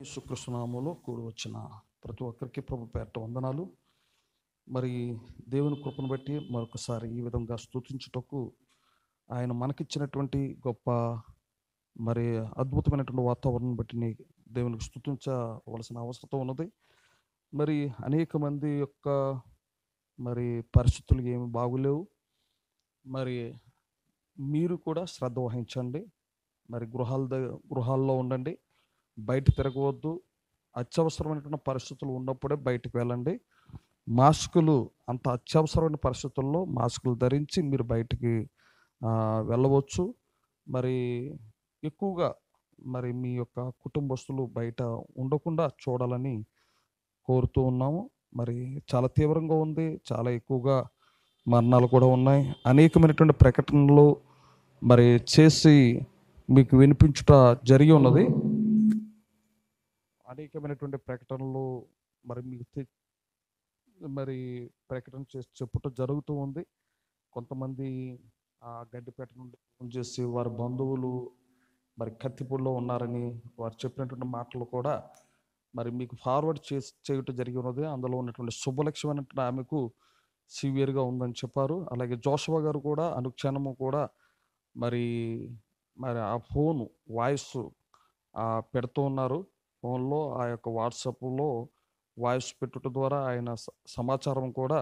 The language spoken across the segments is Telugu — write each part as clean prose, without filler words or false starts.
యేసుక్రీస్తు నామములో కూడి వచ్చిన ప్రతి ఒక్కరికి ప్రభు పేరట వందనాలు. మరి దేవుని కృపను బట్టి మరొకసారి ఈ విధంగా స్తుతించుటకు ఆయన మనకిచ్చినటువంటి గొప్ప మరి అద్భుతమైనటువంటి వాతావరణం బట్టి దేవునికి స్తుతించవలసిన అవసరం ఉన్నది. మరి అనేక మంది యొక్క మరి పరిస్థితులు ఏమి బాగులేవు. మరి మీరు కూడా శ్రద్ధ వహించండి. మరి గృహాల్లో ఉండండి, బయట తిరగవద్దు. అత్యవసరమైనటువంటి పరిస్థితులు ఉన్నప్పుడే బయటకు వెళ్ళండి. మాస్కులు అంత అత్యవసరమైన పరిస్థితుల్లో మాస్కులు ధరించి మీరు బయటికి వెళ్ళవచ్చు. మరి ఎక్కువగా మరి మీ యొక్క కుటుంబస్తులు బయట ఉండకుండా చూడాలని కోరుతూ ఉన్నాము. మరి చాలా తీవ్రంగా ఉంది, చాలా ఎక్కువగా మరణాలు కూడా ఉన్నాయి. అనేకమైనటువంటి ప్రకటనలు మరి చేసి మీకు వినిపించుట జరిగి ఉన్నది. అనేకమైనటువంటి ప్రకటనలు మరి మీకు మరి ప్రకటన చేసి చెప్పుట జరుగుతూ ఉంది. కొంతమంది ఆ గడ్డిపేట నుండి ఫోన్ చేసి వారి బంధువులు మరి కత్తిపూడిలో ఉన్నారని వారు చెప్పినటువంటి మాటలు కూడా మరి మీకు ఫార్వర్డ్ చేయటం జరిగి ఉన్నది. అందులో ఉన్నటువంటి శుభలక్ష్యం అనేటువంటి ఆమెకు సివియర్గా ఉందని చెప్పారు. అలాగే జోషవా గారు కూడా అనుక్షణము కూడా మరి మరి ఆ ఫోను వాయిస్ పెడుతూ ఉన్నారు. ఫోన్లో ఆ యొక్క వాట్సాప్లో వాయిస్ పెట్టుట ద్వారా ఆయన సమాచారం కూడా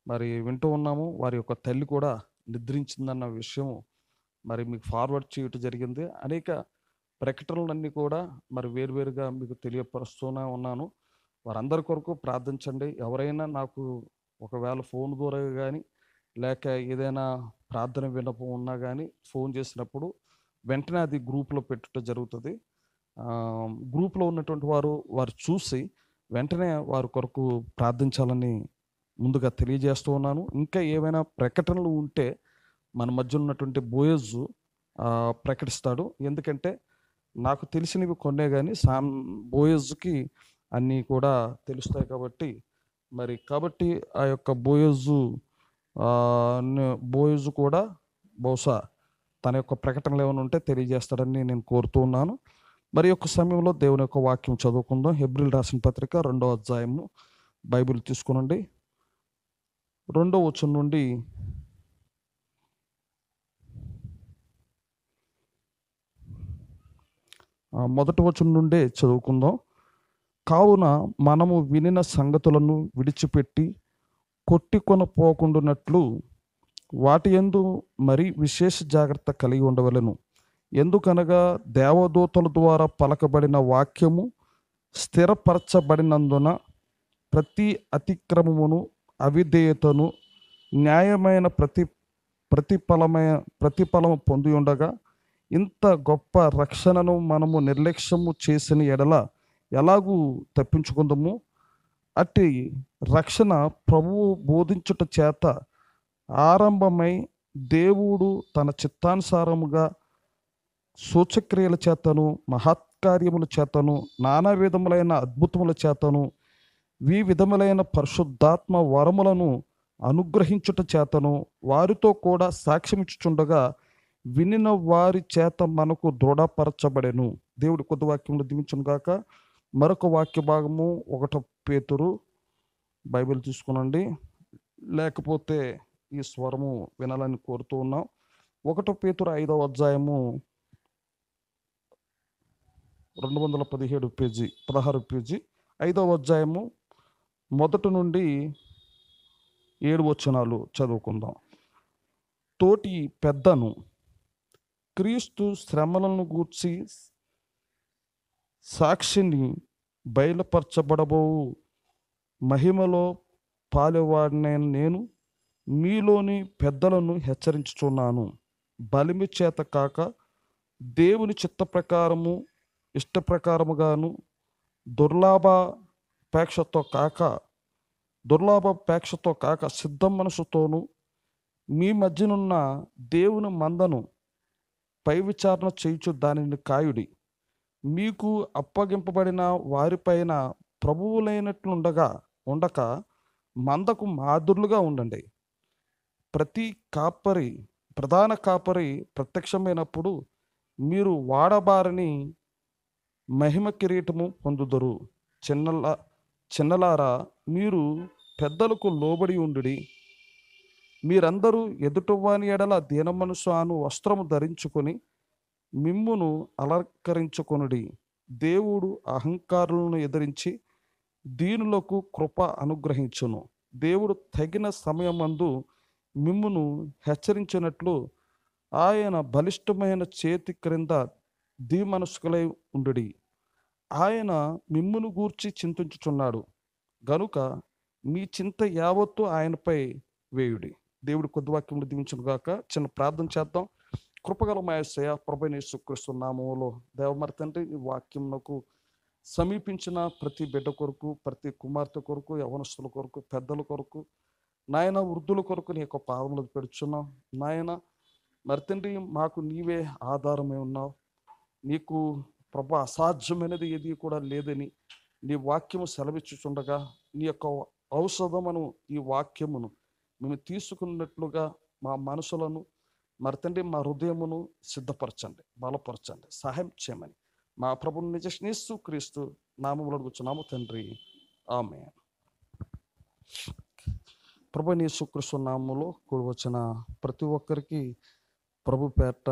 మరి వింటూ ఉన్నాము. వారి యొక్క తల్లి కూడా నిద్రించిందన్న విషయం మరి మీకు ఫార్వర్డ్ చేయటం జరిగింది. అనేక ప్రకటనలన్నీ కూడా మరి వేరువేరుగా మీకు తెలియపరుస్తూనే ఉన్నాను. వారందరి కొరకు ప్రార్థించండి. ఎవరైనా నాకు ఒకవేళ ఫోన్ ద్వారా కానీ లేక ఏదైనా ప్రార్థన విన్నపం ఉన్నా కానీ ఫోన్ చేసినప్పుడు వెంటనే అది గ్రూప్లో పెట్టుట జరుగుతుంది. గ్రూప్లో ఉన్నటువంటి వారు చూసి వెంటనే వారి కొరకు ప్రార్థించాలని ముందుగా తెలియజేస్తూ ఉన్నాను. ఇంకా ఏమైనా ప్రకటనలు ఉంటే మన మధ్య ఉన్నటువంటి బోయజు ప్రకటిస్తాడు. ఎందుకంటే నాకు తెలిసినవి కొన్నే కానీ బోయజుకి అన్నీ కూడా తెలుస్తాయి కాబట్టి ఆ యొక్క బోయజు కూడా బహుశా తన యొక్క ప్రకటనలు ఏమైనా ఉంటే తెలియజేస్తాడని నేను కోరుతూ ఉన్నాను. మరి యొక్క సమయంలో దేవుని యొక్క వాక్యం చదువుకుందాం. హెబ్రీయులు రాసిన పత్రిక 2వ అధ్యాయము బైబిల్ తీసుకునండి. 2వ వచనం నుండి మొదటి వచనం నుండే చదువుకుందాం. కావున మనము వినిన సంగతులను విడిచిపెట్టి కొట్టికొనపోకుండానట్లు వాటి యందు మరి విశేష జాగ్రత్త కలిగి ఉండవలెను. ఎందుకనగా దేవదూతల ద్వారా పలకబడిన వాక్యము స్థిరపరచబడినందున ప్రతి అతిక్రమమును అవిధేయతను న్యాయమైన ప్రతిఫలము పొంది ఉండగా ఇంత గొప్ప రక్షణను మనము నిర్లక్ష్యము చేసిన ఎడల ఎలాగూ తప్పించుకుందాము. అట్టి రక్షణ ప్రభువు బోధించుట చేత ఆరంభమై దేవుడు తన చిత్తానుసారముగా సూచక్రియల చేతను మహత్కార్యముల చేతను నానా విధములైన అద్భుతముల చేతను విధములైన పరిశుద్ధాత్మ వరములను అనుగ్రహించుట చేతను వారితో కూడా సాక్ష్యమిచ్చుచుండగా వినిన వారి చేత మనకు దృఢపరచబడెను. దేవుడి కొద్ది వాక్యములు దీవించును గాక. మరొక వాక్య భాగము 1 పేతురు బైబిల్ తీసుకునండి, లేకపోతే ఈ స్వరము వినాలని కోరుతూ ఉన్నాం. 1 పేతురు 5వ అధ్యాయము 217 పేజీ 16 పేజీ 5వ అధ్యాయము 1 నుండి 7 వచనాలు చదువుకుందాం. తోటి పెద్దను క్రీస్తు శ్రమలను గూర్చి సాక్షిని బయలుపరచబడబో మహిమలో పాలువాడినైన నేను మీలోని పెద్దలను హెచ్చరించుచున్నాను. బలిమి చేత కాక దేవుని చిత్త ప్రకారము ఇష్ట ప్రకారముగాను దుర్లాభాపేక్షతో కాక సిద్ధ మనసుతోనూ మీ మధ్యనున్న దేవుని మందను పై విచారణ చేయుచు దానిని కాయుడి. మీకు అప్పగింపబడిన వారిపైన ఉండక మందకు మాదిరులుగా ఉండండి. ప్రధాన కాపరి ప్రత్యక్షమైనప్పుడు మీరు వాడబారని మహిమ కిరీటము పొందుదురు. చిన్నల చిన్నలారా, మీరు పెద్దలకు లోబడి ఉండుడి. మీరందరూ ఎదుటివాని ఎడల దీనమనసు అను వస్త్రము ధరించుకొని మిమ్మును అలంకరించుకొనుడి. దేవుడు అహంకారులను ఎదిరించి దీనులకు కృప అనుగ్రహించును. దేవుడు తగిన సమయమందు మిమ్మును హెచ్చరించినట్లు ఆయన బలిష్టమైన చేతి క్రింద ధీమనస్కులై ఉండుడి. ఆయన మిమ్మును గూర్చి చింతించుచున్నాడు గనుక మీ చింత యావత్తు ఆయనపై వేయుడి. దేవుడు కొద్ది వాక్యములు దీవించును గాక. చిన్న ప్రార్థన చేద్దాం. కృపగల మా యేసయ్య, ప్రభువైన యేసుక్రీస్తు నామములో దేవమరి తండ్రి, ఈ వాక్యమునకు సమీపించిన ప్రతి బిడ్డ కొరకు, ప్రతి కుమార్తె కొరకు, యవనస్తుల కొరకు, పెద్దల కొరకు, నాయన వృద్ధుల కొరకు నీ యొక్క పాదములకు పెడుచున్నాం. నాయన మరి తండ్రి, మాకు నీవే ఆధారమై ఉన్నావు. నీకు ప్రభు అసాధ్యమైనది ఏది కూడా లేదని నీ వాక్యము సెలవిచ్చుచుండగా, నీ యొక్క ఔషధమును, ఈ వాక్యమును మేము తీసుకున్నట్లుగా మా మనసులను మరి తండ్రి, మా హృదయమును సిద్ధపరచండి, బలపరచండి, సహాయం చేయమని మా ప్రభువు నిజ యేసు క్రీస్తు నామములో అడుగుచున్నాము తండ్రి, ఆమేన్. ప్రభు యేసు క్రీస్తు నామములో కూడి వచ్చిన ప్రతి ఒక్కరికి ప్రభు పేట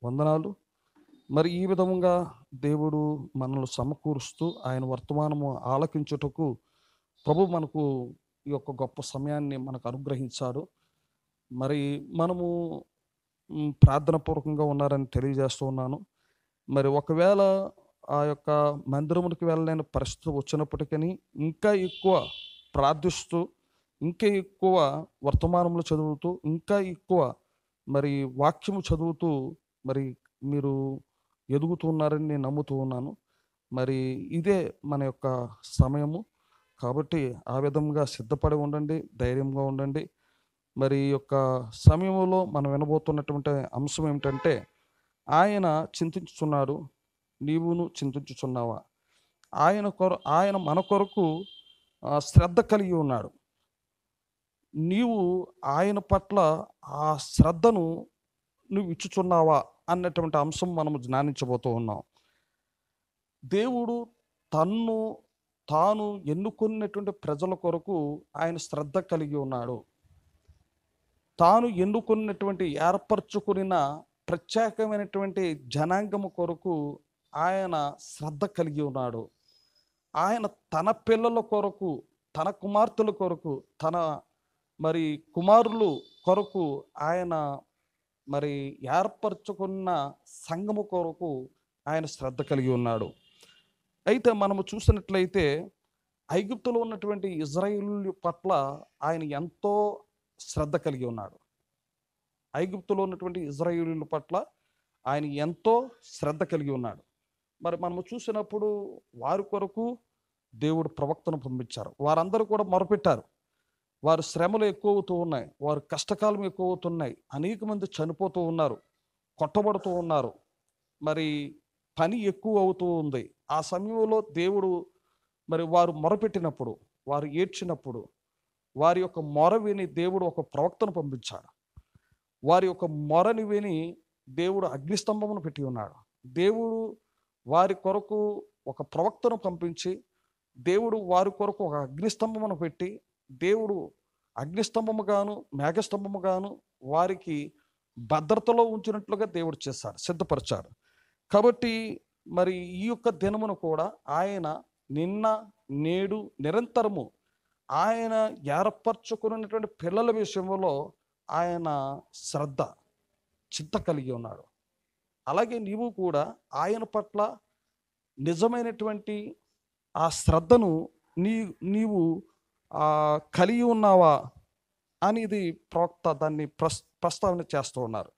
వందనాలు. మరి ఈ విధముగా దేవుడు మనల్ని సమకూరుస్తూ ఆయన వర్తమానము ఆలకించుటకు ప్రభు మనకు ఈ యొక్క గొప్ప సమయాన్ని మనకు అనుగ్రహించాడు. మరి మనము ప్రార్థనాపూర్వకంగా ఉన్నారని తెలియజేస్తూ ఉన్నాను. మరి ఒకవేళ ఆ యొక్క మందిరమునికి వెళ్ళలేని పరిస్థితి వచ్చినప్పటికీ ఇంకా ఎక్కువ ప్రార్థిస్తూ, ఇంకా ఎక్కువ వర్తమానములు చదువుతూ, ఇంకా ఎక్కువ మరి వాక్యము చదువుతూ మరి మీరు ఎదుగుతున్నారని నేను నమ్ముతూ ఉన్నాను. మరి ఇదే మన యొక్క సమయము. కాబట్టి ఆ విధంగా సిద్ధపడి ఉండండి, ధైర్యంగా ఉండండి. మరి ఈ యొక్క సమయంలో మనం వినబోతున్నటువంటి అంశం ఏమిటంటే, ఆయన చింతించుచున్నాడు, నీవును చింతించుచున్నావా? ఆయన మన కొరకు శ్రద్ధ కలిగి ఉన్నాడు. నీవు ఆయన పట్ల ఆ శ్రద్ధను నువ్వు ఇచ్చుచున్నావా అన్నటువంటి అంశం మనము ధ్యానించబోతూ ఉన్నాం. దేవుడు తాను ఎన్నుకున్నటువంటి ప్రజల కొరకు ఆయన శ్రద్ధ కలిగి ఉన్నాడు. తాను ఎన్నుకున్నటువంటి ఏర్పరచుకున్న ప్రత్యేకమైనటువంటి జనాంగము కొరకు ఆయన శ్రద్ధ కలిగి ఉన్నాడు. ఆయన తన పిల్లల కొరకు, తన కుమార్తెల కొరకు, తన మరి కుమారులు కొరకు ఆయన మరి ఏర్పరచుకున్న సంఘము కొరకు ఆయన శ్రద్ధ కలిగి ఉన్నాడు. అయితే మనము చూసినట్లయితే ఐగుప్తులో ఉన్నటువంటి ఇజ్రాయేలు పట్ల ఆయన ఎంతో శ్రద్ధ కలిగి ఉన్నాడు. ఐగుప్తులో ఉన్నటువంటి ఇజ్రాయేలీల పట్ల ఆయన ఎంతో శ్రద్ధ కలిగి ఉన్నాడు. మరి మనము చూసినప్పుడు వారి కొరకు దేవుడు ప్రవక్తను పంపించారు. వారందరూ కూడా మొరపెట్టారు. వారి శ్రమలు ఎక్కువ అవుతూ ఉన్నాయి, వారి కష్టకాలం ఎక్కువ అవుతున్నాయి, అనేక మంది చనిపోతూ ఉన్నారు, కొట్టబడుతూ ఉన్నారు, మరి పని ఎక్కువ అవుతూ ఉంది. ఆ సమయంలో దేవుడు మరి వారు మొరపెట్టినప్పుడు, వారు ఏడ్చినప్పుడు, వారి యొక్క మొర విని దేవుడు ఒక ప్రవక్తను పంపించాడు. వారి యొక్క మొరని విని దేవుడు అగ్నిస్తంభమును పెట్టి ఉన్నాడు. దేవుడు వారి కొరకు ఒక ప్రవక్తను పంపించి, దేవుడు వారి కొరకు ఒక అగ్నిస్తంభమును పెట్టి, దేవుడు అగ్నిస్తంభముగాను మేఘస్తంభముగాను వారికి భద్రతలో ఉంచినట్లుగా దేవుడు చేశాడు, సిద్ధపరిచాడు. కాబట్టి మరి ఈ యొక్క దినమును కూడా ఆయన నిన్న నేడు నిరంతరము ఆయన ఏర్పరచుకున్నటువంటి పిల్లల విషయంలో ఆయన శ్రద్ధ చింత కలిగి ఉన్నాడు. అలాగే నీవు కూడా ఆయన పట్ల నిజమైనటువంటి ఆ శ్రద్ధను నీవు కలిగి ఉన్నావా అనేది ప్రవక్త దాన్ని ప్రస్తావన చేస్తూ ఉన్నారు.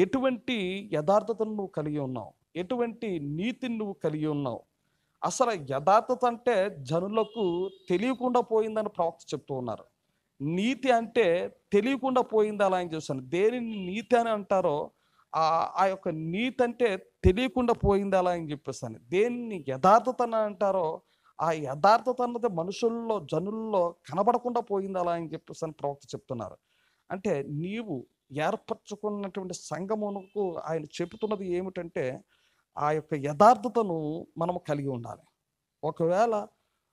ఎటువంటి యథార్థతను నువ్వు కలిగి ఉన్నావు, ఎటువంటి నీతిని నువ్వు కలిగి ఉన్నావు. అసలు యథార్థత అంటే జనులకు తెలియకుండా పోయిందని ప్రవక్త చెప్తూ ఉన్నారు. నీతి అంటే తెలియకుండా పోయింది అలా అని చూస్తాను. దేనిని నీతి అని అంటారో ఆ యొక్క నీతి అంటే తెలియకుండా పోయింది అలా అని చెప్పేస్తాను. దేన్ని యథార్థత అని అంటారో ఆ యథార్థత అన్నది మనుషుల్లో, జనుల్లో కనబడకుండా పోయింది అలా అని చెప్పేసి ప్రవక్త చెప్తున్నారు. అంటే నీవు ఏర్పరచుకున్నటువంటి సంఘమునకు ఆయన చెబుతున్నది ఏమిటంటే, ఆ యొక్క యథార్థతను మనము కలిగి ఉండాలి. ఒకవేళ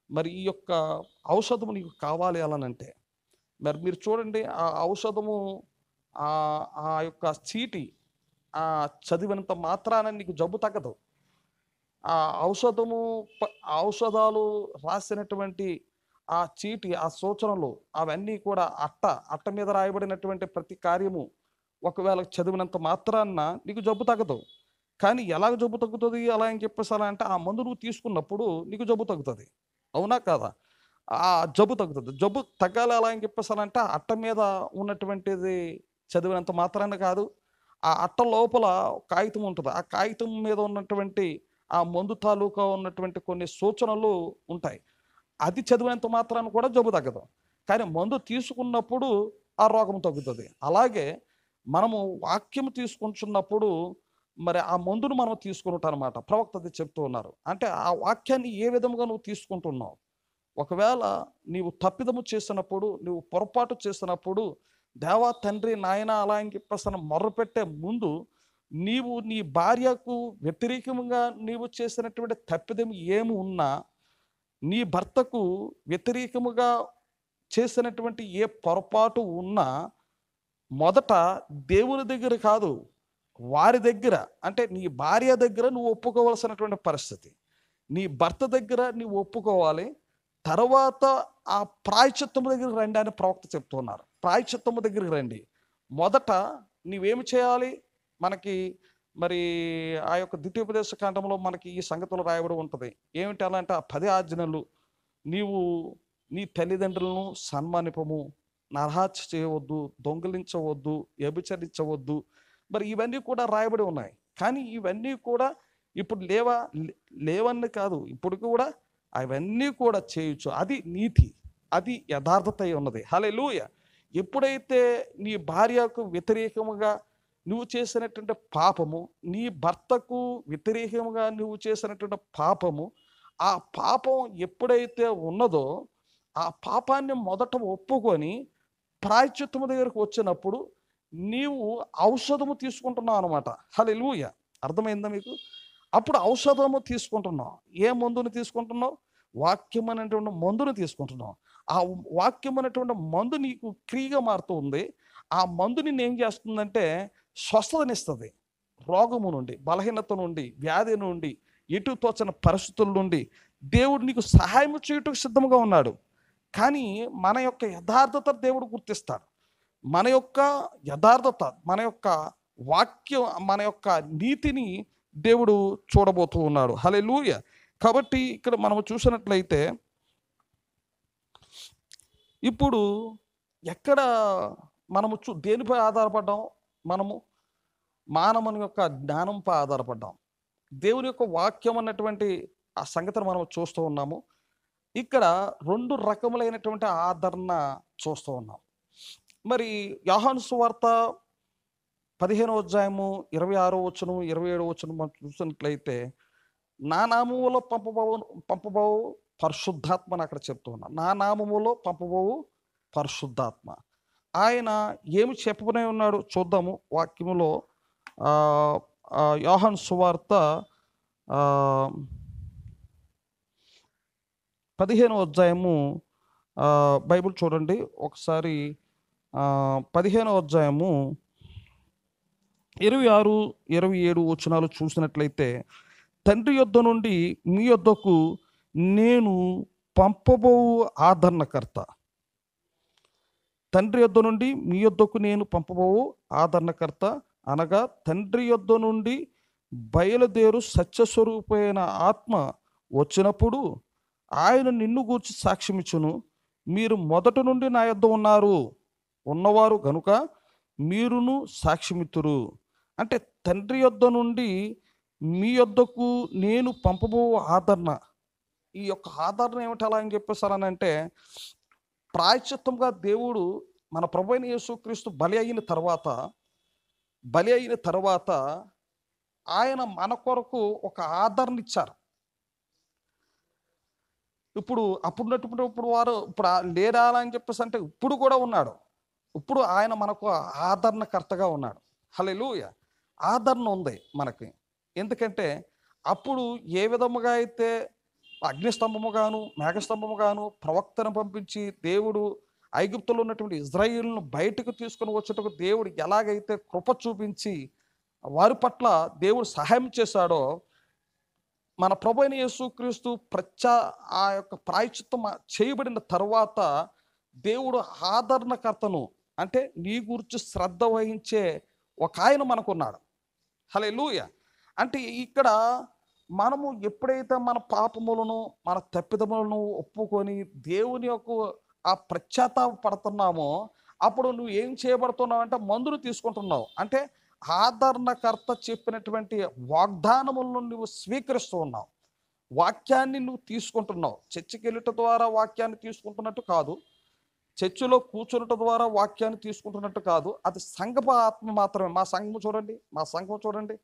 మరి ఈ యొక్క ఔషధము నీకు కావాలి అలానంటే, మరి మీరు చూడండి ఆ ఔషధము ఆ యొక్క చీటి చదివినంత మాత్రాన నీకు జబ్బు తగ్గదు. ఆ ఔషధము ఔషధాలు రాసినటువంటి ఆ చీటి, ఆ సూచనలు అవన్నీ కూడా అట్ట మీద రాయబడినటువంటి ప్రతి కార్యము ఒకవేళ చదివినంత మాత్రాన నీకు జబ్బు తగ్గదు. కానీ ఎలాగ జబ్బు తగ్గుతుంది అలా అని చెప్పేసి అలా అంటే ఆ మందు నువ్వు తీసుకున్నప్పుడు నీకు జబ్బు తగ్గుతుంది. అవునా కాదా? ఆ జబ్బు తగ్గుతుంది. జబ్బు తగ్గాలి అలా అని చెప్పేసి అలా అంటే అట్ట మీద ఉన్నటువంటిది చదివినంత మాత్రాన కాదు. ఆ అట్ట లోపల కాగితం ఉంటుంది. ఆ కాగితం మీద ఉన్నటువంటి ఆ మందు తాలూకా ఉన్నటువంటి కొన్ని సూచనలు ఉంటాయి. అది చదివినంత మాత్రాన కూడా జబ్బు తగ్గదు. కానీ మందు తీసుకున్నప్పుడు ఆ రోగం తగ్గుతుంది. అలాగే మనము వాక్యం తీసుకుంటున్నప్పుడు మరి ఆ మందును మనం తీసుకుంటానమాట. ప్రవక్త అది చెప్తూ ఉన్నారు. అంటే ఆ వాక్యాన్ని ఏ విధముగా నువ్వు తీసుకుంటున్నావు? ఒకవేళ నీవు తప్పిదము చేసినప్పుడు, నువ్వు పొరపాటు చేసినప్పుడు, దేవా తండ్రి నాయన అలా అని చెప్పేసి మొర్రపెట్టే ముందు నీవు నీ భార్యకు వ్యతిరేకంగా నీవు చేసినటువంటి తప్పిదం ఏమి ఉన్నా, నీ భర్తకు వ్యతిరేకముగా చేసినటువంటి ఏ పొరపాటు ఉన్నా మొదట దేవుని దగ్గర కాదు, వారి దగ్గర, అంటే నీ భార్య దగ్గర నువ్వు ఒప్పుకోవాల్సినటువంటి పరిస్థితి. నీ భర్త దగ్గర నువ్వు ఒప్పుకోవాలి. తర్వాత ఆ ప్రాయశ్చిత్తము దగ్గరికి రండి అని ప్రవక్త చెప్తున్నారు. ప్రాయశ్చిత్తము దగ్గరికి రండి. మొదట నీవేమి చేయాలి? మనకి మరి ఆ యొక్క ద్వితీయోపదేశ కాండంలో మనకి ఈ సంగతులు రాయబడి ఉంటుంది. ఏమిటి అలా అంటే ఆ 10 ఆజ్ఞలు, నీవు నీ తల్లిదండ్రులను సన్మానిపము, నరహత్య చేయవద్దు, దొంగిలించవద్దు, వ్యభిచరించవద్దు. మరి ఇవన్నీ కూడా రాయబడి ఉన్నాయి. కానీ ఇవన్నీ కూడా ఇప్పుడు లేవని కాదు, ఇప్పుడు కూడా అవన్నీ కూడా చేయొచ్చు. అది నీతి, అది యథార్థత అయి ఉన్నది. హల్లెలూయా. ఎప్పుడైతే నీ భార్యకు వ్యతిరేకముగా నువ్వు చేసినటువంటి పాపము, నీ భర్తకు వ్యతిరేకముగా నువ్వు చేసినటువంటి పాపము, ఆ పాపం ఎప్పుడైతే ఉన్నదో ఆ పాపాన్ని మొదట ఒప్పుకొని ప్రాయశ్చిత్తము దగ్గరకు వచ్చినప్పుడు నీవు ఔషధము తీసుకుంటున్నావు అనమాట. హల్లెలూయా. అర్థమైందా మీకు? అప్పుడు ఔషధము తీసుకుంటున్నావు. ఏ మందుని తీసుకుంటున్నావు? వాక్యం అనేటువంటి మందుని తీసుకుంటున్నావు. ఆ వాక్యం అనేటువంటి మందు నీకు క్రియగా మారుతూ ఉంది. ఆ మందు నిన్ను ఏం చేస్తుందంటే స్వస్థతనిస్తుంది. రోగము నుండి, బలహీనత నుండి, వ్యాధి నుండి, ఎటు తోచని పరిస్థితుల నుండి దేవుడు నీకు సహాయం చేయుటకు సిద్ధంగా ఉన్నాడు. కానీ మన యొక్క యథార్థత దేవుడు గుర్తిస్తాడు. మన యొక్క యథార్థత, మన యొక్క వాక్యం, మన యొక్క నీతిని దేవుడు చూడబోతూ ఉన్నాడు. హల్లెలూయా. కాబట్టి ఇక్కడ మనము చూసినట్లయితే ఇప్పుడు ఎక్కడ మనము దేనిపై ఆధారపడ్డాం? మనము మానవుని యొక్క జ్ఞానంపై ఆధారపడ్డాం. దేవుని యొక్క వాక్యం అన్నటువంటి ఆ సంగతిని మనం చూస్తూ ఉన్నాము. ఇక్కడ 2 రకములైనటువంటి ఆదరణ చూస్తూ ఉన్నాం. మరి యోహాను సువార్త 15వ అధ్యాయము 26వ వచనం 27వ వచనం మనం చూసినట్లయితే నా నామములో పంపబోవు పరిశుద్ధాత్మని అక్కడ చెప్తూ ఉన్నా. నా నామములో పంపబోవు పరిశుద్ధాత్మ. ఆయన ఏమి చెప్పబోనే ఉన్నాడు చూద్దాము వాక్యములో. యోహాను సువార్త 15వ అధ్యాయము బైబిల్ చూడండి ఒకసారి. 15వ అధ్యాయము 26, 27 వచనాలు చూసినట్లయితే, తండ్రి యొద్ద నుండి మీ యొద్దకు నేను పంపబోవు ఆదరణకర్త. తండ్రి యొద్ద నుండి మీ యొద్దకు నేను పంపబోవు ఆదరణకర్త అనగా తండ్రి యొద్ద నుండి బయలుదేరు సత్యస్వరూపమైన ఆత్మ వచ్చినప్పుడు ఆయన నిన్ను గూర్చి సాక్ష్యమిచ్చును. మీరు మొదటి నుండి నా యొద్ద ఉన్నవారు గనుక మీరును సాక్ష్యమిత్తురు. అంటే తండ్రి యొద్ద నుండి మీ యొద్దకు నేను పంపబో ఆదరణ. ఈ యొక్క ఆదరణ ఏమిటి అలా అని చెప్పేసారనంటే, ప్రాయశ్చిత్తంగా దేవుడు మన ప్రభువైన యేసుక్రీస్తు బలి అయిన తర్వాత ఆయన మన కొరకు ఒక ఆదరణ ఇచ్చారు. ఇప్పుడు లేరా అని చెప్పేసి అంటే ఇప్పుడు కూడా ఉన్నాడు. ఇప్పుడు ఆయన మనకు ఆదరణకర్తగా ఉన్నాడు. హల్లెలూయా. ఆదరణ ఉంది మనకి. ఎందుకంటే అప్పుడు ఏ విధముగా అయితే అగ్నిస్తంభముగాను మేఘస్తంభముగాను ప్రవక్తను పంపించి దేవుడు ఐగుప్తులో ఉన్నటువంటి ఇజ్రాయిల్ను బయటకు తీసుకుని వచ్చేటకు దేవుడు ఎలాగైతే కృప చూపించి వారి పట్ల దేవుడు సహాయం చేశాడో, మన ప్రభు అయిన యేసుక్రీస్తు ఆ యొక్క ప్రాయశ్చిత్తం చేయబడిన తర్వాత దేవుడు ఆదరణకర్తను, అంటే నీ గురించి శ్రద్ధ వహించే ఒక ఆయన మనకున్నాడు. హల్లెలూయా. అంటే ఇక్కడ మనము ఎప్పుడైతే మన పాపములను మన తప్పిదములను ఒప్పుకొని దేవుని యొక్క ఆ పశ్చాత్తాప పడుతున్నామో, అప్పుడు నువ్వు ఏం చేయబడుతున్నావు అంటే మందును తీసుకుంటున్నావు. అంటే ఆదరణకర్త చెప్పినటువంటి వాగ్దానములను నువ్వు స్వీకరిస్తూ ఉన్నావు. వాక్యాన్ని నువ్వు తీసుకుంటున్నావు. చర్చికి వెళ్ళుట ద్వారా వాక్యాన్ని తీసుకుంటున్నట్టు కాదు, చర్చిలో కూర్చున్నట ద్వారా వాక్యాన్ని తీసుకుంటున్నట్టు కాదు. అది సంఘపు ఆత్మ మాత్రమే. మా సంఘము చూడండి, మా సంఘం చూడండి,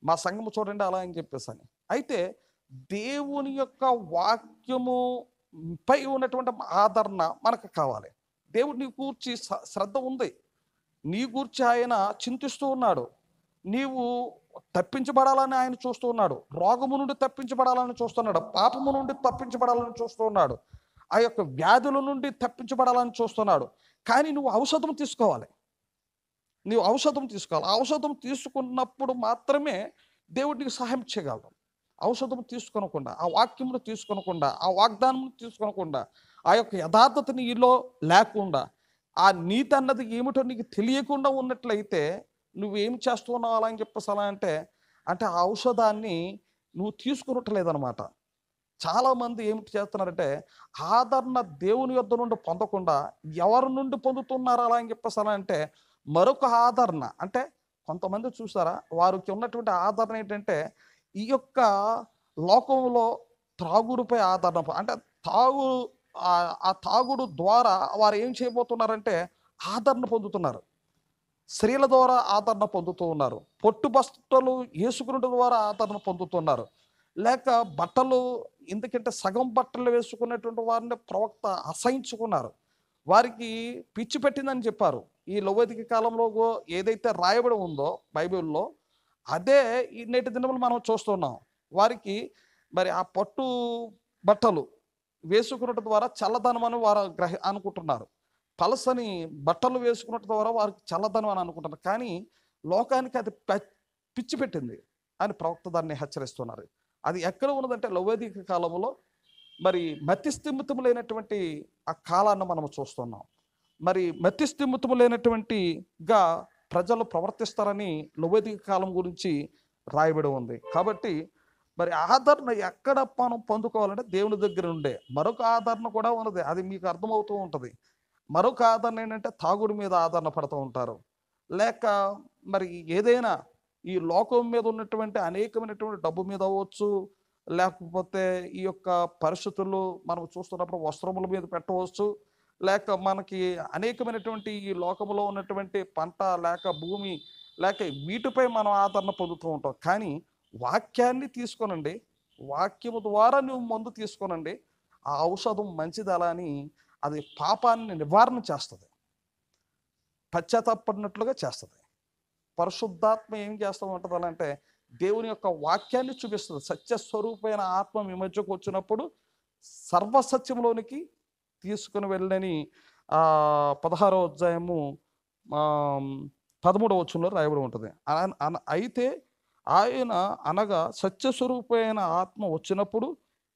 మా సంఘము చూడండి అలా అని చెప్పేసి అని. అయితే దేవుని యొక్క వాక్యము పై ఉన్నటువంటి ఆదరణ మనకు కావాలి. దేవుడు నీ గూర్చి శ్రద్ధ ఉంది, నీ గూర్చి ఆయన చింతిస్తూ ఉన్నాడు. నీవు తప్పించబడాలని ఆయన చూస్తూ ఉన్నాడు. రోగము నుండి తప్పించబడాలని చూస్తున్నాడు. పాపము నుండి తప్పించబడాలని చూస్తూ ఉన్నాడు. ఆ యొక్క వ్యాధుల నుండి తప్పించబడాలని చూస్తున్నాడు. కానీ నువ్వు ఔషధం తీసుకోవాలి. నీవు ఔషధం తీసుకోవాలి. ఔషధం తీసుకున్నప్పుడు మాత్రమే దేవుడు నీకు సహాయం చేయగలడు. ఔషధం తీసుకొనకుండా, ఆ వాక్యమును తీసుకొనకుండా, ఆ వాగ్దానం తీసుకొనకుండా, ఆ యొక్క యథార్థత నీలో లేకుండా, ఆ నీతి అన్నది ఏమిటో నీకు తెలియకుండా ఉన్నట్లయితే నువ్వేం చేస్తున్నావు అలా అని చెప్పేసి అలా అంటే ఆ ఔషధాన్ని నువ్వు తీసుకునట్లేదనమాట. చాలామంది ఏమిటి చేస్తున్నారంటే ఆదరణ దేవుని యొద్ద నుండి పొందకుండా ఎవరి నుండి పొందుతున్నారు అలా అని చెప్పేసి అలా అంటే మరొక ఆదరణ. అంటే కొంతమంది చూసారా, వారికి ఉన్నటువంటి ఆదరణ ఏంటంటే ఈ యొక్క లోకంలో త్రాగుడుపై ఆదరణ. అంటే ఆ తాగుడు ద్వారా వారు ఏం చేయబోతున్నారంటే ఆదరణ పొందుతున్నారు. స్త్రీల ద్వారా ఆదరణ పొందుతూ ఉన్నారు. పొట్టు బట్టలు వేసుకున్నట్టు ద్వారా ఆదరణ పొందుతున్నారు. లేక బట్టలు, ఎందుకంటే సగం బట్టలు వేసుకున్నటువంటి వారిని ప్రవక్త అసహించుకున్నారు. వారికి పిచ్చి పెట్టిందని చెప్పారు. ఈ లౌకిక కాలంలో ఏదైతే రాయబడి ఉందో బైబిల్లో, అదే ఈ నేటి దినములు మనం చూస్తున్నాం. వారికి మరి ఆ పట్టు బట్టలు వేసుకున్నట్టు ద్వారా చల్లదనం అని వారు అనుకుంటున్నారు. పలసని బట్టలు వేసుకున్నట్టు ద్వారా వారికి చల్లదనం అని అనుకుంటున్నారు. కానీ లోకానికి అది పిచ్చి పెట్టింది అని ప్రవక్త దాన్ని హెచ్చరిస్తున్నారు. అది ఎక్కడ ఉన్నదంటే లౌకిక కాలంలో మరి మతిస్థిమితము లేనటువంటి ఆ కాలాన్ని మనం చూస్తున్నాం. మరి మతిస్థిమితము లేనటువంటిగా ప్రజలు ప్రవర్తిస్తారని లౌకిక కాలం గురించి రాయబడి ఉంది. కాబట్టి మరి ఆదరణ ఎక్కడ మనం పొందుకోవాలంటే దేవుని దగ్గర ఉండే. మరొక ఆదరణ కూడా ఉన్నది, అది మీకు అర్థమవుతూ ఉంటుంది. మరొక ఆదరణ ఏంటంటే తాగుడు మీద ఆదరణ పడుతూ ఉంటారు. లేక మరి ఏదైనా ఈ లోకం మీద ఉన్నటువంటి అనేకమైనటువంటి డబ్బు మీద అవ్వచ్చు, లేకపోతే ఈ యొక్క పరిస్థితులు మనం చూస్తున్నప్పుడు వస్త్రముల మీద పెట్టవచ్చు, లేక మనకి అనేకమైనటువంటి ఈ లోకంలో ఉన్నటువంటి పంట లేక భూమి లేక వీటిపై మనం ఆదరణ పొందుతూ ఉంటాం. కానీ వాక్యాన్ని తీసుకోనండి, వాక్యము ద్వారా నువ్వు మందు తీసుకోనండి, ఆ ఔషధం మంచిది అలా అని అది పాపాన్ని నివారణ చేస్తుంది, పశ్చాత్తాపడినట్లుగా చేస్తుంది. పరిశుద్ధాత్మ ఏం చేస్తూ ఉంటుంది అలా అంటే దేవుని యొక్క వాక్యాన్ని చూపిస్తుంది. సత్యస్వరూపమైన ఆత్మ మీ మధ్యకు వచ్చినప్పుడు సర్వసత్యంలోనికి తీసుకుని వెళ్ళని 16వ అధ్యాయము 13వ వచనంలో రాయబడి ఉంటుంది. అయితే ఆయన అనగా సత్యస్వరూపమైన ఆత్మ వచ్చినప్పుడు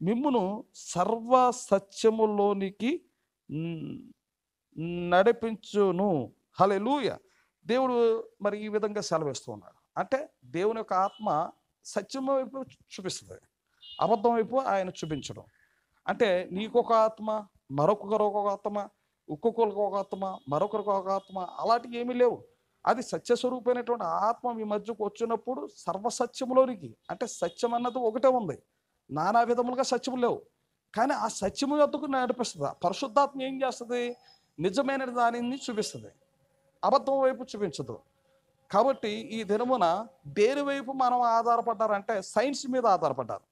మిమ్మును సర్వసత్యములోనికి నడిపించును. హల్లెలూయా. దేవుడు మరి ఈ విధంగా సెలవిస్తూ ఉన్నాడు. అంటే దేవుని యొక్క ఆత్మ సత్యం వైపు చూపిస్తుంది, అబద్ధం వైపు ఆయన చూపించడం. అంటే నీకొక ఆత్మ, మరొకరికి ఒక ఆత్మ, ఒక్కొక్కరికి ఒక ఆత్మ, మరొకరికి ఒక ఆత్మ, అలాంటివి ఏమీ లేవు. అది సత్యస్వరూపమైనటువంటి ఆత్మ మీ మధ్యకు వచ్చినప్పుడు సర్వసత్యములోనికి, అంటే సత్యం అన్నది ఒకటే ఉంది, నానా విధములుగా సత్యము లేవు. కానీ ఆ సత్యము యొద్దకు నడిపిస్తుంది. పరిశుద్ధాత్మ ఏం చేస్తుంది? నిజమైన దానిని చూపిస్తుంది, అబద్ధం వైపు చూపించదు. కాబట్టి ఈ దినమున దేని వైపు మనం ఆధారపడ్డారంటే సైన్స్ మీద ఆధారపడ్డారు,